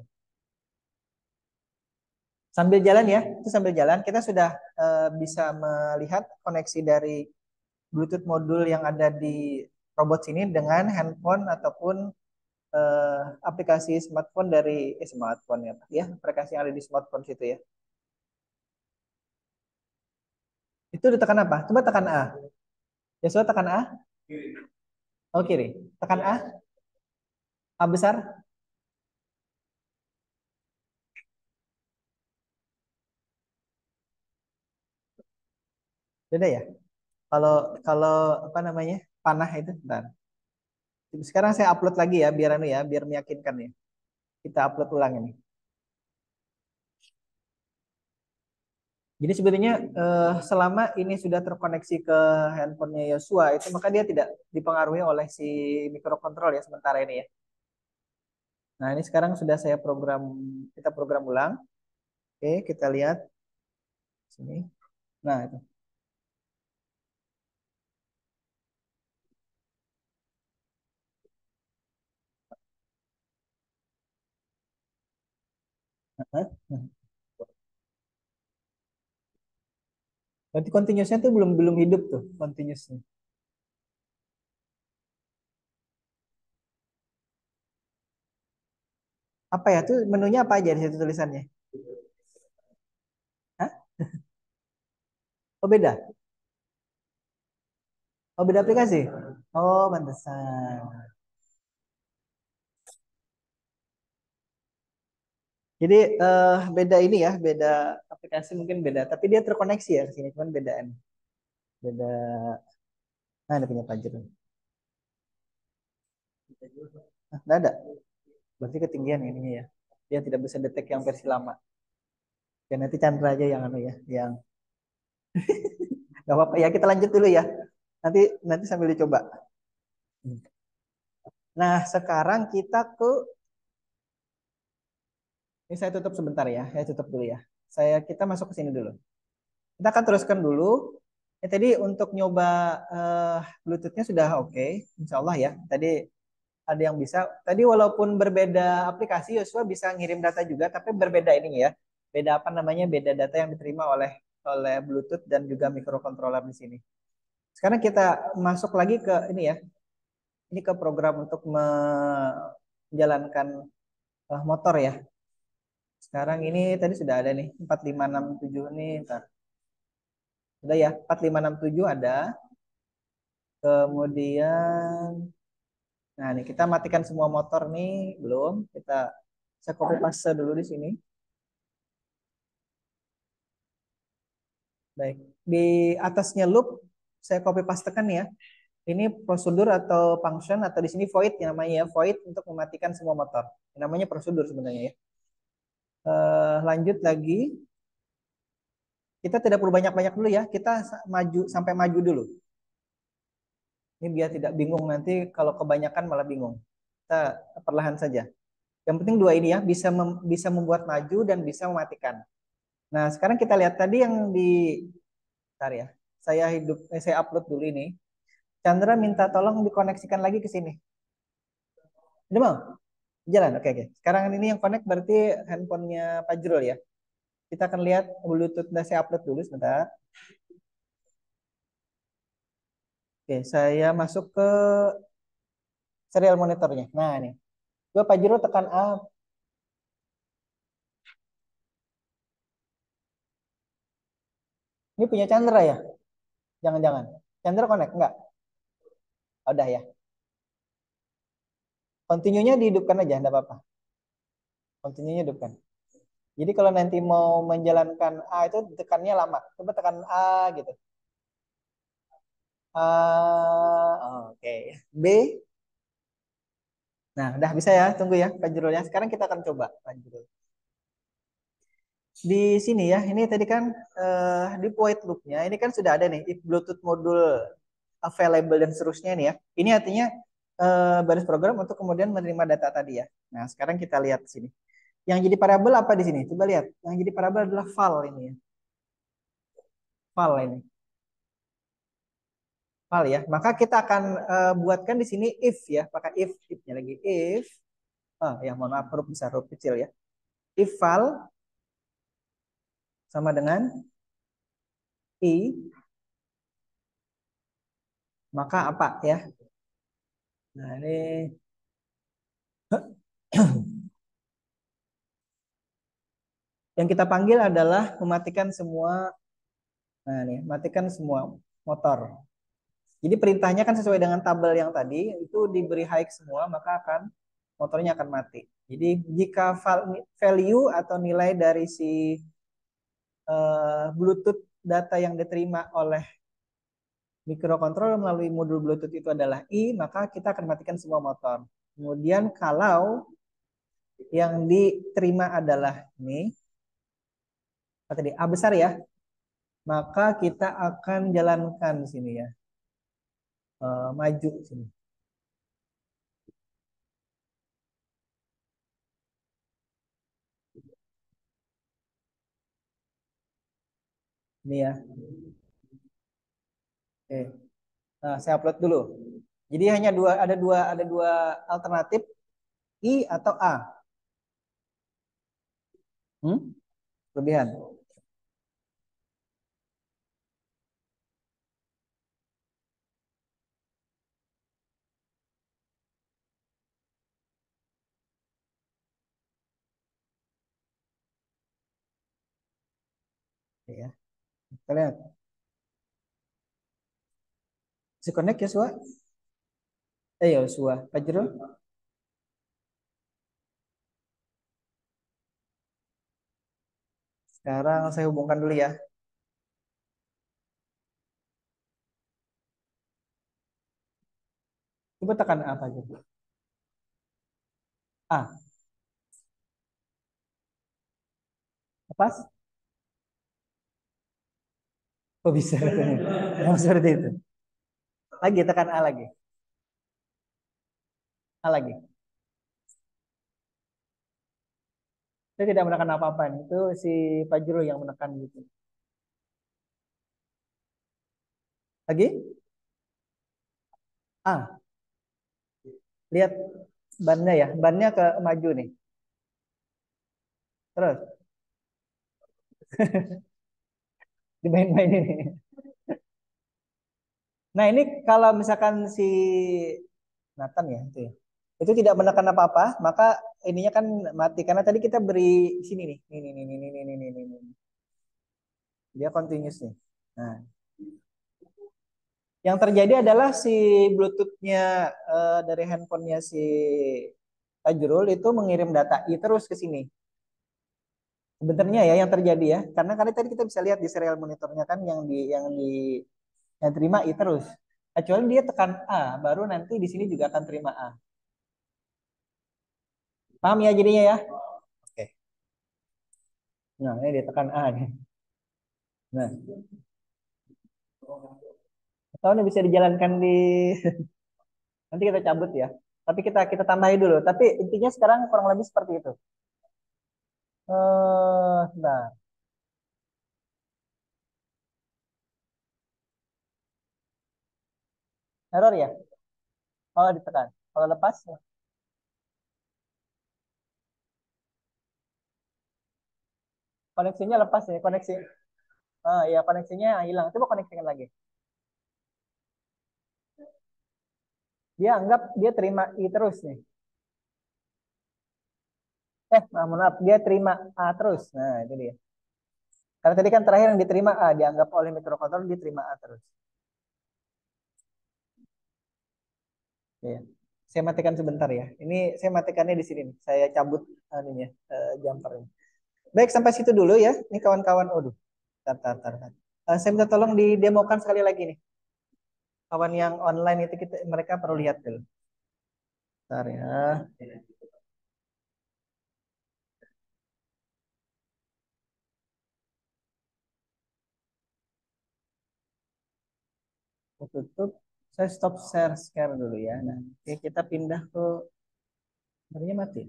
Sambil jalan ya, itu sambil jalan kita sudah bisa melihat koneksi dari Bluetooth modul yang ada di robot sini dengan handphone ataupun aplikasi smartphone dari smartphone ya, aplikasi yang ada di smartphone situ ya. Itu ditekan apa? Coba tekan A. Yosua tekan A. Oh kiri. Tekan A. A besar. Beda ya. Kalau kalau apa namanya panah itu, bentar. Sekarang saya upload lagi ya, biar anu ya, biar meyakinkan ya. Kita upload ulang ini. Jadi sebetulnya selama ini sudah terkoneksi ke handphonenya Yosua itu maka dia tidak dipengaruhi oleh si microcontrol ya sementara ini ya. Nah ini sekarang sudah saya program, kita program ulang. Oke kita lihat sini. Nah itu. Hah? Berarti continuousnya tuh belum belum hidup tuh continuousnya. Apa ya tuh menunya apa aja di situ tulisannya? Hah? Oh beda. Oh beda aplikasi. Oh pantesan. Jadi beda ini ya, beda aplikasi mungkin beda, tapi dia terkoneksi ya ke sini, cuman bedaan. Beda. Nah, ada punya Pajer. Nah, nggak ada. Berarti ketinggian ininya ya. Dia tidak bisa detek yang versi lama. Ya nanti Chandra aja yang anu ya, yang nggak apa-apa ya. Kita lanjut dulu ya. Nanti nanti sambil dicoba. Nah, sekarang kita ke ini saya tutup sebentar ya. Saya tutup dulu ya. Kita masuk ke sini dulu. Kita akan teruskan dulu. Tadi untuk nyoba Bluetooth-nya sudah oke, Insya Allah ya. Tadi ada yang bisa. Tadi walaupun berbeda aplikasi, Yosua bisa ngirim data juga, tapi berbeda ini ya. Beda apa namanya? Beda data yang diterima oleh oleh Bluetooth dan juga microcontroller di sini. Sekarang kita masuk lagi ke ini ya. Ini ke program untuk menjalankan motor ya. Sekarang ini tadi sudah ada nih 4567 nih. Ntar. Sudah ya, 4567 ada. Kemudian nah, nih kita matikan semua motor nih, belum. Saya copy paste dulu di sini. Baik. Di atasnya loop saya copy pastekan ya. Ini prosedur atau function atau di sini void yang namanya ya, void untuk mematikan semua motor. Yang namanya prosedur sebenarnya ya. Lanjut lagi. Kita tidak perlu banyak-banyak dulu ya. Kita maju sampai maju dulu. Ini biar tidak bingung nanti kalau kebanyakan malah bingung. Kita perlahan saja. Yang penting dua ini ya, bisa membuat maju dan bisa mematikan. Nah, sekarang kita lihat tadi yang di bentar ya. Saya upload dulu ini. Chandra minta tolong dikoneksikan lagi ke sini. Udah mau? Jalan. Oke, oke. Sekarang ini yang connect berarti handphonenya Fajrul ya. Kita akan lihat Bluetooth. Nah, saya upload dulu sebentar. Oke, saya masuk ke serial monitornya. Nah, ini. Coba Fajrul tekan A. Ini punya Chandra ya? Jangan-jangan. Chandra connect? Enggak? Oh, udah ya. Continue-nya dihidupkan aja, enggak apa-apa. Continue-nya hidupkan. Jadi kalau nanti mau menjalankan A itu tekannya lama. Coba tekan A gitu. A, oke. B. Nah, udah bisa ya. Tunggu ya, Fajrul ya. Sekarang kita akan coba, Fajrul. Di sini ya, ini tadi kan di void loop-nya, ini kan sudah ada nih, if Bluetooth modul available dan seterusnya nih ya. Ini artinya baris program untuk kemudian menerima data tadi ya. Nah, sekarang kita lihat di sini. Yang jadi variabel apa di sini? Coba lihat. Yang jadi variabel adalah file ini ya. File ini. File ya. Maka kita akan buatkan di sini if ya, pakai if-nya lagi if. Ya mohon maaf huruf besar, huruf kecil ya. If file sama dengan i, maka apa ya? Nah, ini yang kita panggil adalah mematikan semua. Nah, nih, matikan semua motor. Jadi perintahnya kan sesuai dengan tabel yang tadi, itu diberi high semua, maka akan motornya akan mati. Jadi jika value atau nilai dari si Bluetooth data yang diterima oleh mikrokontroller melalui modul Bluetooth itu adalah I, maka kita akan matikan semua motor. Kemudian kalau yang diterima adalah ini, apa tadi A besar ya, maka kita akan jalankan sini ya, maju sini. Ini ya. Oke. Nah, saya upload dulu. Jadi hanya ada dua alternatif I atau A. Hmm? Kelebihan. Oke ya. Kita lihat. Si connect ya, Sua? Ya, Sua. Fajrul. Sekarang saya hubungkan dulu ya. Coba tekan apa gitu. A. Lepas? Kok bisa? Yang seperti itu. Lagi tekan A lagi. A lagi. Saya tidak menekan apa-apa nih. Itu si Fajrul yang menekan gitu. Lagi? A. Lihat bannya ya. Bannya ke maju nih. Terus dimain-mainin. Nah, ini kalau misalkan si Nathan ya itu ya. Itu tidak menekan apa-apa, maka ininya kan mati karena tadi kita beri sini nih. Ini. Dia continuous nih. Nah, yang terjadi adalah si Bluetooth-nya dari handphonenya si Fajrul itu mengirim data I terus ke sini. Sebenarnya ya yang terjadi ya, karena tadi kita bisa lihat di serial monitornya kan yang terima I terus. Kecuali dia tekan A, baru nanti di sini juga akan terima A. Paham ya jadinya ya? Oke. Nah, ini dia tekan A nih. Nah, atau ini bisa dijalankan di nanti kita cabut ya. Tapi kita tambahin dulu. Tapi intinya sekarang kurang lebih seperti itu. Nah, error ya? Oh, ditekan. Kalau lepas, koneksinya lepas ya. Ya koneksinya hilang. Coba koneksikan lagi. Dia anggap dia terima I terus nih. Maaf, dia terima A terus. Nah, itu dia. Karena tadi kan terakhir yang diterima A, dianggap oleh mikrokontroller diterima A terus. Ya. Saya matikan sebentar ya. Ini saya matikannya di sini nih. Saya cabut anunya, jumpernya. Baik, sampai situ dulu ya. Ini kawan-kawan. Aduh, tar. Saya minta tolong didemokan sekali lagi nih. Kawan yang online itu mereka perlu lihat dulu. Bentar ya. Saya tutup. Saya stop share dulu ya. Nah, oke, kita pindah ke sebenarnya mati.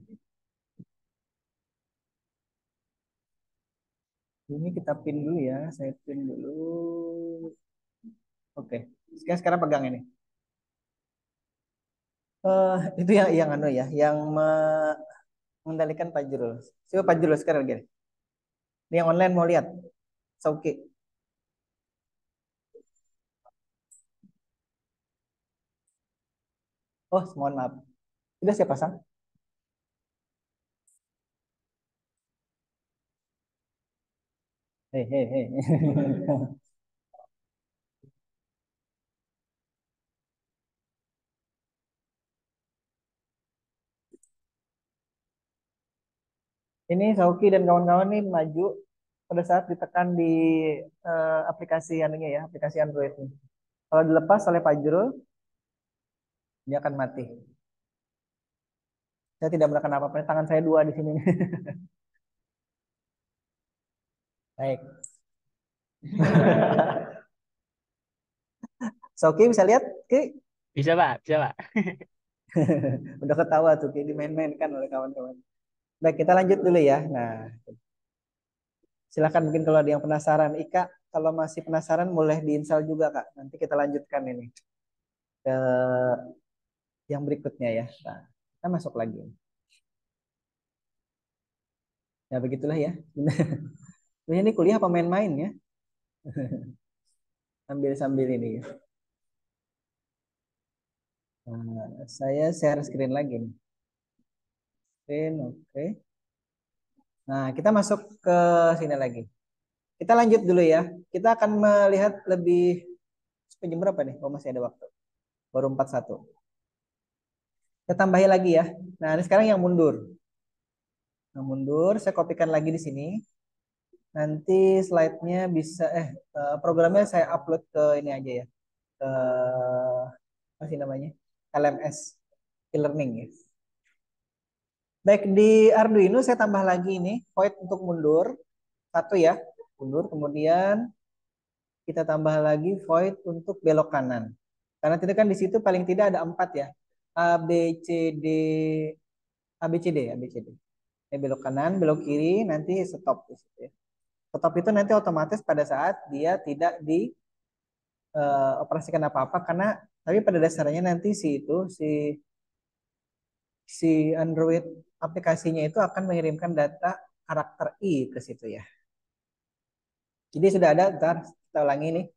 Ini kita pin dulu ya. Saya pin dulu. Oke. Sekarang pegang ini. Itu yang anu ya, yang mengendalikan Fajrul. Coba Fajrul sekarang gini. Ini yang online mau lihat. Sauki. Oh, mohon maaf. Sudah saya pasang. Hehehe. Ini Sauki dan kawan-kawan nih maju pada saat ditekan di aplikasi anunya ya, aplikasi Android nih. Kalau dilepas oleh Fajrul, dia akan mati. Saya tidak melakukan apa-apa, tangan saya dua di sini. Baik. Sauki bisa lihat? Ki? Bisa Pak, bisa Pak. Udah ketawa tuh, Ki, dimain-mainkan oleh kawan-kawan. Baik, kita lanjut dulu ya. Nah, silakan mungkin kalau ada yang penasaran. Ika, kalau masih penasaran boleh diinstal juga, Kak. Nanti kita lanjutkan ini ke yang berikutnya ya. Nah, kita masuk lagi. Ya, begitulah ya. Ini kuliah apa main-main ya? Sambil-sambil ini ya. Nah, saya share screen lagi nih. Screen, oke. Nah, kita masuk ke sini lagi. Kita lanjut dulu ya. Kita akan melihat lebih sampai jam berapa nih? Oh, masih ada waktu. Baru 41. Kita tambahin lagi ya. Nah, ini sekarang yang mundur. Nah, mundur, saya kopikan lagi di sini. Nanti slide-nya bisa programnya saya upload ke ini aja ya. Ke apa sih namanya? LMS e-learning ya. Baik di Arduino saya tambah lagi ini void untuk mundur satu ya, mundur. Kemudian kita tambah lagi void untuk belok kanan. Karena tidak kan di situ paling tidak ada empat ya. A B C D A B C D A B C D. Belok kanan, belok kiri, nanti stop di situ ya. Stop itu nanti otomatis pada saat dia tidak dioperasikan apa-apa karena tapi pada dasarnya nanti si Android aplikasinya itu akan mengirimkan data karakter I ke situ ya. Jadi sudah ada, ntar kita ulangi nih.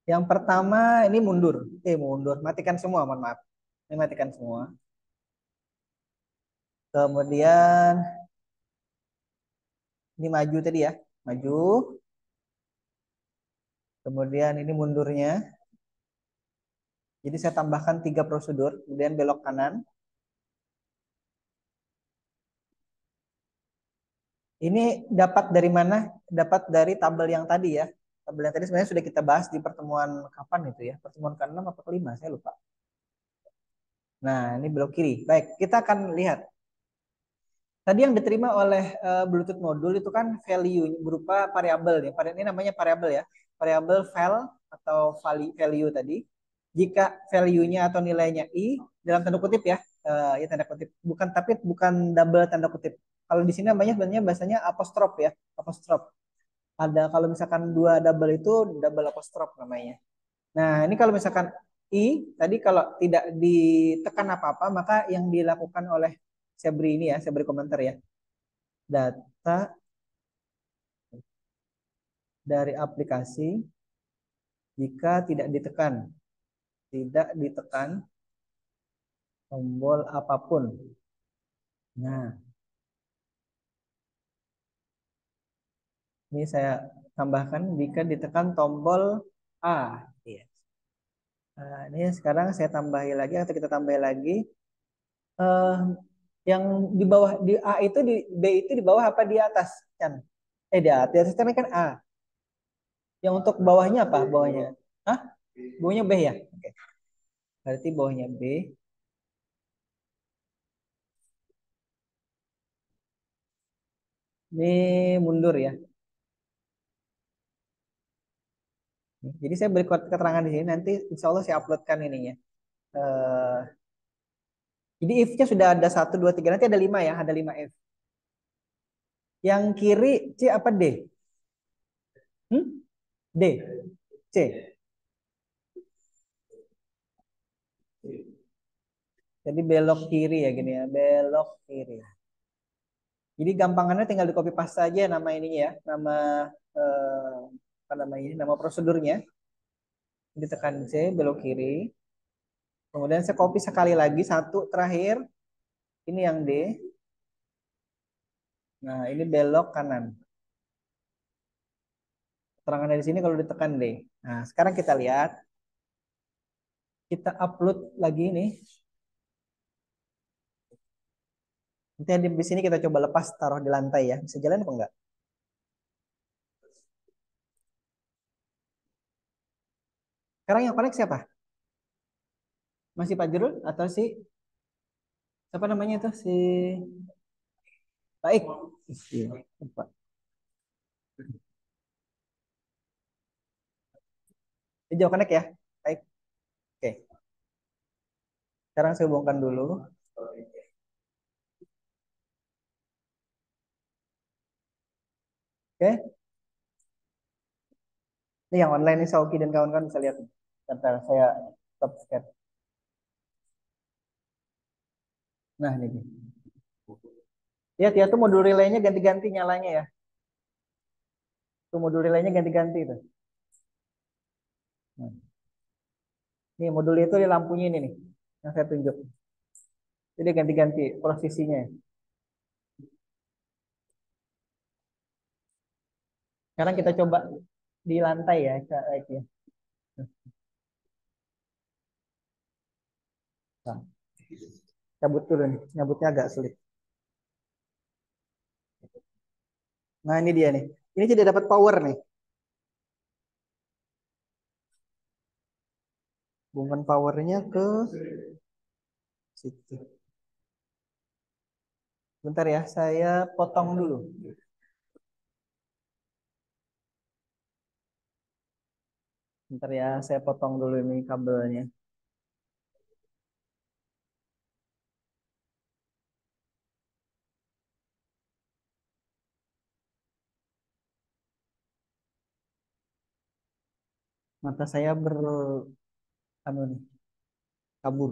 Yang pertama ini mundur, mundur, matikan semua, mohon maaf. Ini matikan semua. Kemudian ini maju tadi ya, maju. Kemudian ini mundurnya. Jadi saya tambahkan 3 prosedur, kemudian belok kanan. Ini dapat dari mana? Dapat dari tabel yang tadi ya. Tabel yang tadi sebenarnya sudah kita bahas di pertemuan kapan itu ya? Pertemuan ke-6 atau ke-5, saya lupa. Nah, ini belok kiri. Baik, kita akan lihat. Tadi yang diterima oleh Bluetooth modul itu kan value berupa variabel ya. Ini namanya variabel ya. Variabel val atau value tadi. Jika value-nya atau nilainya i dalam tanda kutip ya, ya tanda kutip. Bukan double tanda kutip. Kalau di sini namanya sebenarnya bahasanya apostrof ya, apostrof. Ada kalau misalkan dua double itu double apostrof namanya. Nah, ini kalau misalkan i tadi kalau tidak ditekan apa-apa maka yang dilakukan oleh Sebri ini ya, saya beri komentar ya. Data dari aplikasi jika tidak ditekan tombol apapun. Nah, ini saya tambahkan jika ditekan tombol A. Iya. Nah, ini sekarang saya tambahi lagi atau kita tambahi lagi. Eh, yang di bawah di A itu di B itu di bawah apa di atas kan? Di atas kan A. Yang untuk bawahnya apa? Bawahnya? Hah? Bawahnya B ya? Oke. Berarti bawahnya B. Ini mundur ya. Jadi saya beri keterangan di sini nanti insya Allah saya uploadkan ininya. Eh, jadi if-nya sudah ada 1, 2, 3 nanti ada 5 ya, ada 5 if. Yang kiri C apa D? Hmm? D, C. Jadi belok kiri ya gini ya, belok kiri. Jadi gampangannya tinggal di copy paste aja nama ininya ya, nama eh, apa namanya, nama prosedurnya. Ditekan C, belok kiri. Kemudian saya copy sekali lagi satu terakhir. Ini yang D. Nah, ini belok kanan. Keterangan dari sini kalau ditekan D. Nah, sekarang kita lihat. Kita upload lagi nih. Nanti di sini kita coba lepas taruh di lantai ya. Bisa jalan apa enggak? Sekarang yang connect siapa? Masih Pak Jurul atau si siapa namanya itu si Baik? Iya, lupa. Hijau connect ya. Baik. Oke. Sekarang saya hubungkan dulu. Oke. Ini yang online nih Sauki dan kawan-kawan bisa lihat. Bentar saya stop share. Nah, ini nih. Lihat ya tuh modul relaynya ganti-ganti nyalanya ya. Tuh modul relaynya ganti-ganti tuh. Nah, ini modul itu di lampunya ini nih yang saya tunjuk. Jadi ganti-ganti posisinya. Sekarang kita coba di lantai ya, Kak. Ya. Nah, cabut dulu nih. Nyabutnya agak sulit. Nah, ini dia nih. Ini tidak dapat power nih. Hubungkan powernya ke situ. Bentar ya, saya potong dulu. Bentar ya, saya potong dulu ini kabelnya. Mata saya anu nih, kabur.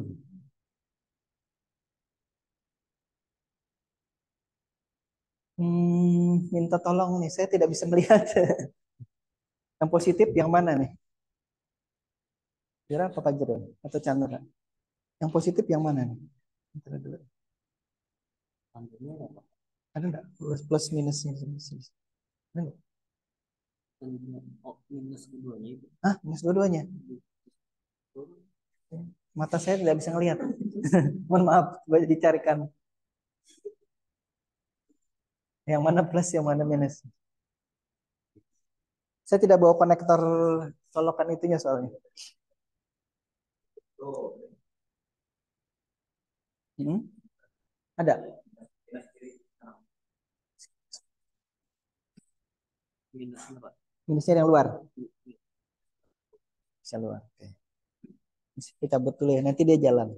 Minta tolong nih, saya tidak bisa melihat. Yang positif yang mana nih? Kira apa Fajar ya? Atau Chandra? Yang positif yang mana nih? Bentar dulu. Ada nggak plus plus minusnya? Ada nggak? Minus keduanya itu. Ah, minus dua-duanya. Mata saya tidak bisa ngelihat. Mohon maaf, coba dicarikan. Yang mana plus, yang mana minus. Saya tidak bawa konektor colokan itunya soalnya. Hmm? Ada. Minusnya yang luar. Bisa luar. Oke. Kita betul ya. Nanti dia jalan.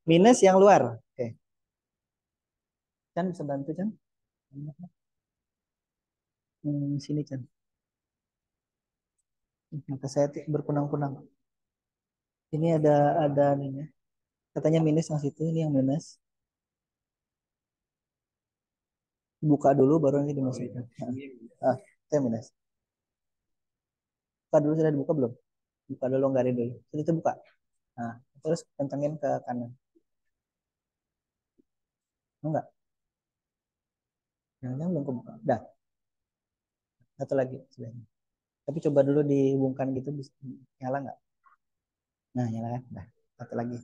Minus yang luar. Oke. Chan bisa bantu Chan? Sini Chan. Mata saya berkunang-kunang. Ini ada nih ya. Katanya minus yang situ. Ini yang minus. Buka dulu baru nanti dimasukkan. Itu yang minus. Buka dulu sudah dibuka belum? Buka dulu longgarin dulu. Terus itu buka. Nah, terus kencengin ke kanan. Enggak. Jangan belum kebuka. Dah. Satu lagi. Sudah. Tapi coba dulu dihubungkan gitu. Bisa nyala nggak? Nah, nyala kan? Dah. Satu lagi.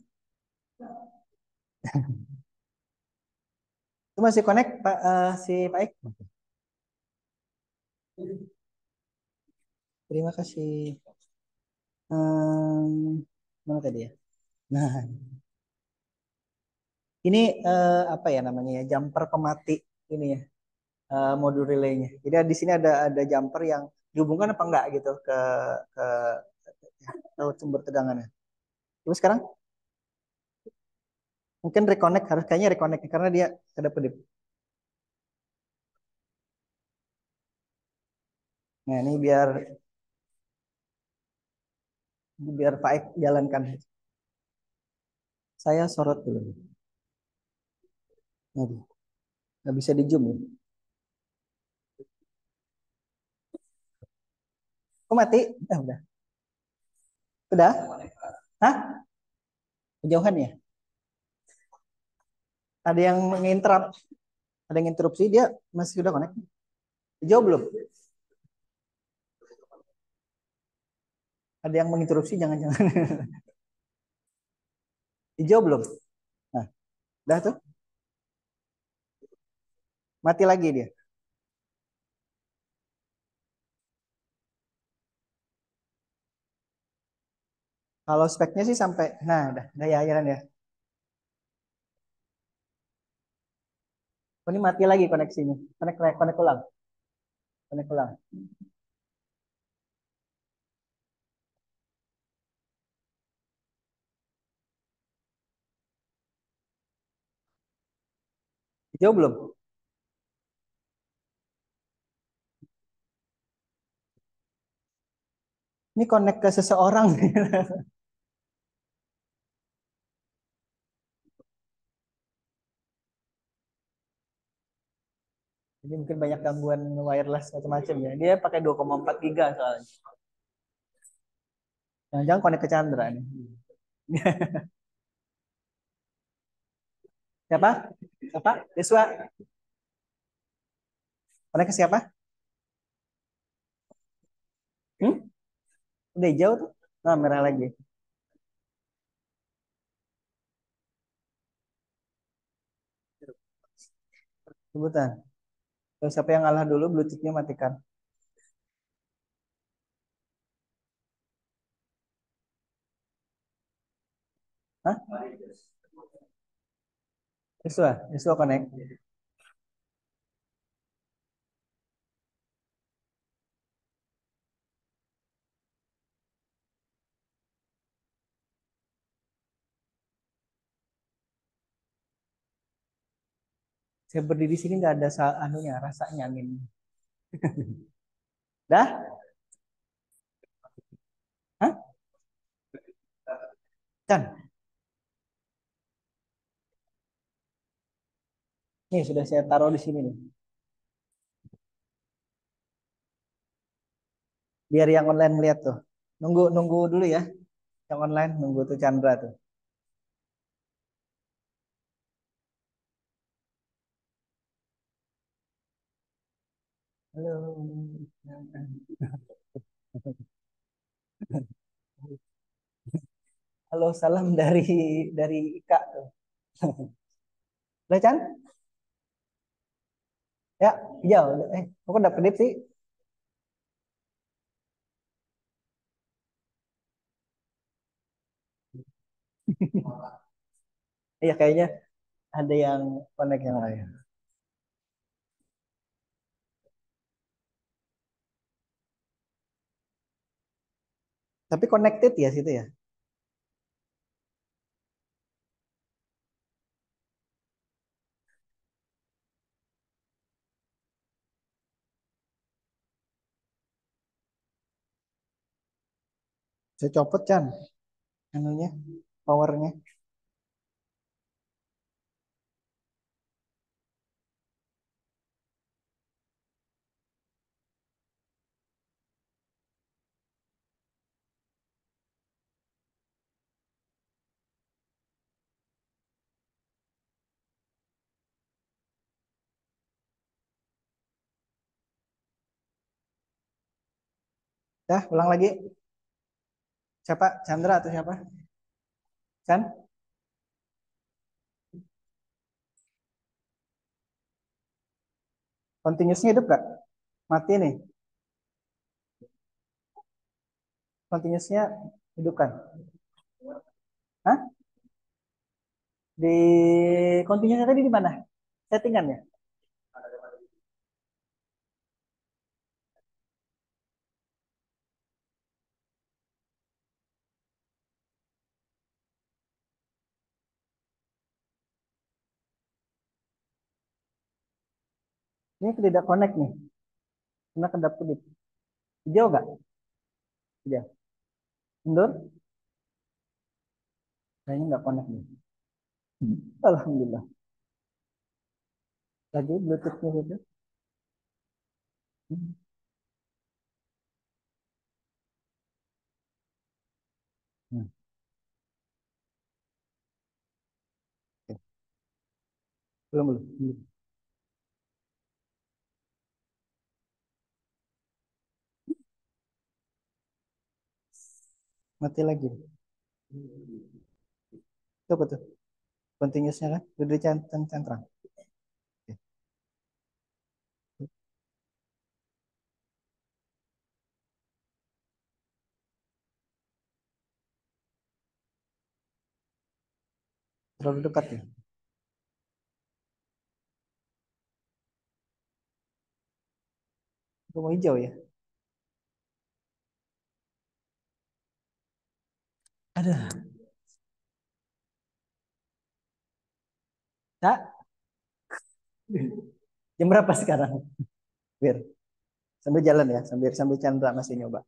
Itu masih connect Pak si Pak Ek? Terima kasih. Mana tadi ya? Nah, ini apa ya namanya ya? Jumper pemati ini ya. Modul relaynya. Jadi di sini ada jumper yang dihubungkan apa enggak gitu ke sumber tegangannya. Terus sekarang mungkin reconnect harus kayaknya reconnect karena dia kedap-kedip. Nah, ini biar Pak Ek jalankan. Saya sorot dulu. Aduh, nggak bisa di zoom ya. Kok mati? Udah. Udah? Hah? Kejauhan ya? Ada yang menginterrupt, ada yang interupsi, dia masih sudah connect. Jauh belum? Ada yang menginterupsi, jangan-jangan. Hijau belum? Nah, udah tuh. Mati lagi dia. Kalau speknya sih sampai, nah udah ya akhiran ya. Oh, ini mati lagi koneksinya. Connect, connect ulang. Connect ulang. Hijau belum? Ini connect ke seseorang. Jadi mungkin banyak gangguan wireless macam-macam ya. Dia pakai 2,4 giga soalnya. Jangan-jangan connect ke Chandra nih. Siapa? Siapa? Deswa. Connect ke siapa? Hmm? Udah hijau tuh. Nah, merah lagi. Sebutan. Terus siapa yang ngalah dulu, Bluetooth-nya matikan. Hah? Deswa. Deswa connect. Saya berdiri di sini nggak ada anunya, rasanya angin. Dah? Hah? Kan? Nih sudah saya taruh di sini nih. Biar yang online melihat tuh. Nunggu nunggu dulu ya. Yang online nunggu tuh Chandra tuh. Halo. Halo, salam dari Ika tuh. Udah Chan? Ya, hijau. Kok udah kedip sih? Iya, kayaknya ada yang connect yang lain. Tapi connected ya situ ya. Saya copot Chan, anunya, powernya. Dah, ulang lagi. Siapa? Chandra atau siapa? Chan? Continuousnya hidup gak? Mati nih. Continuousnya hidup kan? Hah? Di continuousnya tadi di mana? Settingan ya? Ini tidak connect nih. Karena kedap-kedip. Hijau gak? Hijau. Mundur? Kayaknya nggak connect nih. Alhamdulillah. Lagi Bluetooth-nya itu. Belum, belum. Belum. Mati lagi. Itu apa tuh? Continuousnya kan? Udah centang. Oke. Terlalu dekat ya. Itu mau hijau ya. Ada. Kak, jam berapa sekarang? Bir, sambil jalan ya, sambil sambil Chandra masih nyoba.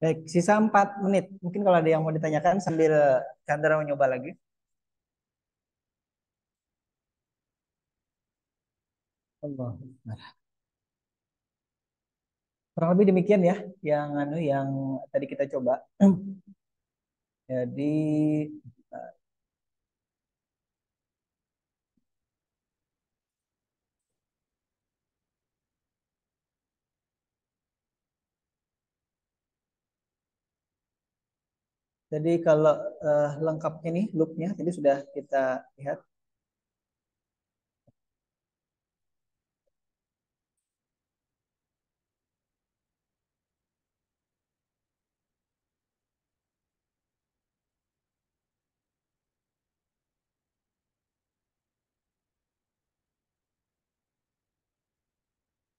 Baik, sisa 4 menit. Mungkin kalau ada yang mau ditanyakan sambil Chandra mau nyoba lagi. Allah. Kurang lebih demikian ya, yang tadi kita coba. Jadi kalau lengkapnya nih loopnya tadi sudah kita lihat.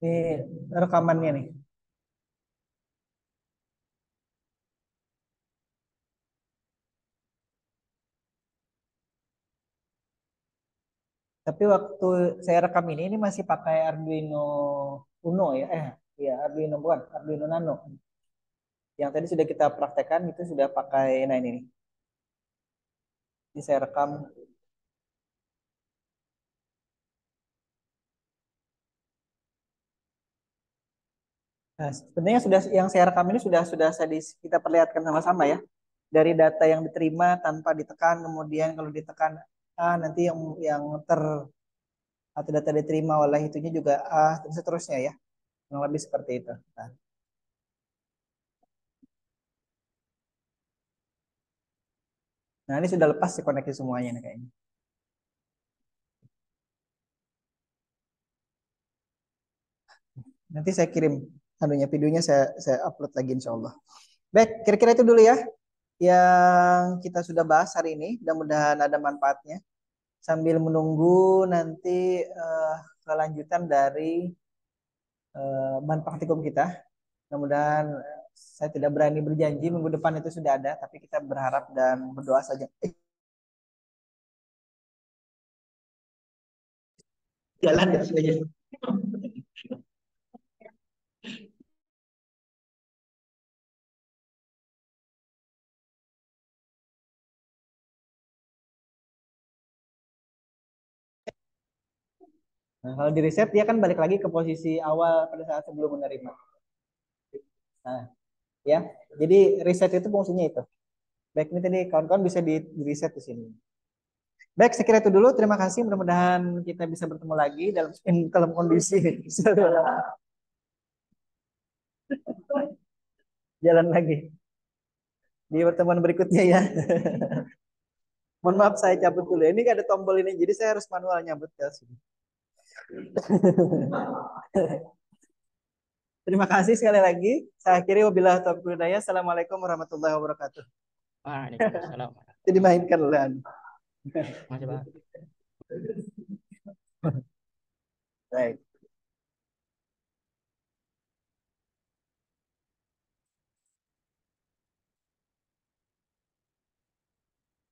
Ini rekamannya nih. Tapi waktu saya rekam ini masih pakai Arduino Uno ya. Iya Arduino bukan, Arduino Nano. Yang tadi sudah kita praktekkan itu sudah pakai, nah ini nih. Ini saya rekam. Nah, sebenarnya sudah yang saya rekam ini sudah kita perlihatkan sama-sama ya. Dari data yang diterima tanpa ditekan, kemudian kalau ditekan nanti yang ter atau data diterima oleh itunya juga dan seterusnya ya. Kurang lebih seperti itu. Nah, ini sudah lepas sih koneksi semuanya nih kayaknya. Nanti saya kirim anunya videonya saya upload lagi insya Allah. Baik, kira-kira itu dulu ya yang kita sudah bahas hari ini. Mudah-mudahan ada manfaatnya. Sambil menunggu nanti kelanjutan dari bahan praktikum kita. Mudah-mudahan saya tidak berani berjanji minggu depan itu sudah ada, tapi kita berharap dan berdoa saja. Jalan ya saja. Nah, kalau di reset dia kan balik lagi ke posisi awal pada saat sebelum menerima. Nah, ya. Jadi reset itu fungsinya itu. Baik, ini tadi kawan-kawan bisa di reset di sini. Baik, sekira itu dulu. Terima kasih. Mudah-mudahan kita bisa bertemu lagi dalam kondisi jalan lagi di pertemuan berikutnya ya. Mohon maaf saya cabut dulu. Ini ada tombol ini, jadi saya harus manual nyabut ke sini. Terima kasih sekali lagi. Saya akhiri wabillahi taufiq wal hidayah. Assalamualaikum warahmatullahi wabarakatuh. Waalaikumsalam. Jadi dimainkan oleh Masih Pak. Baik.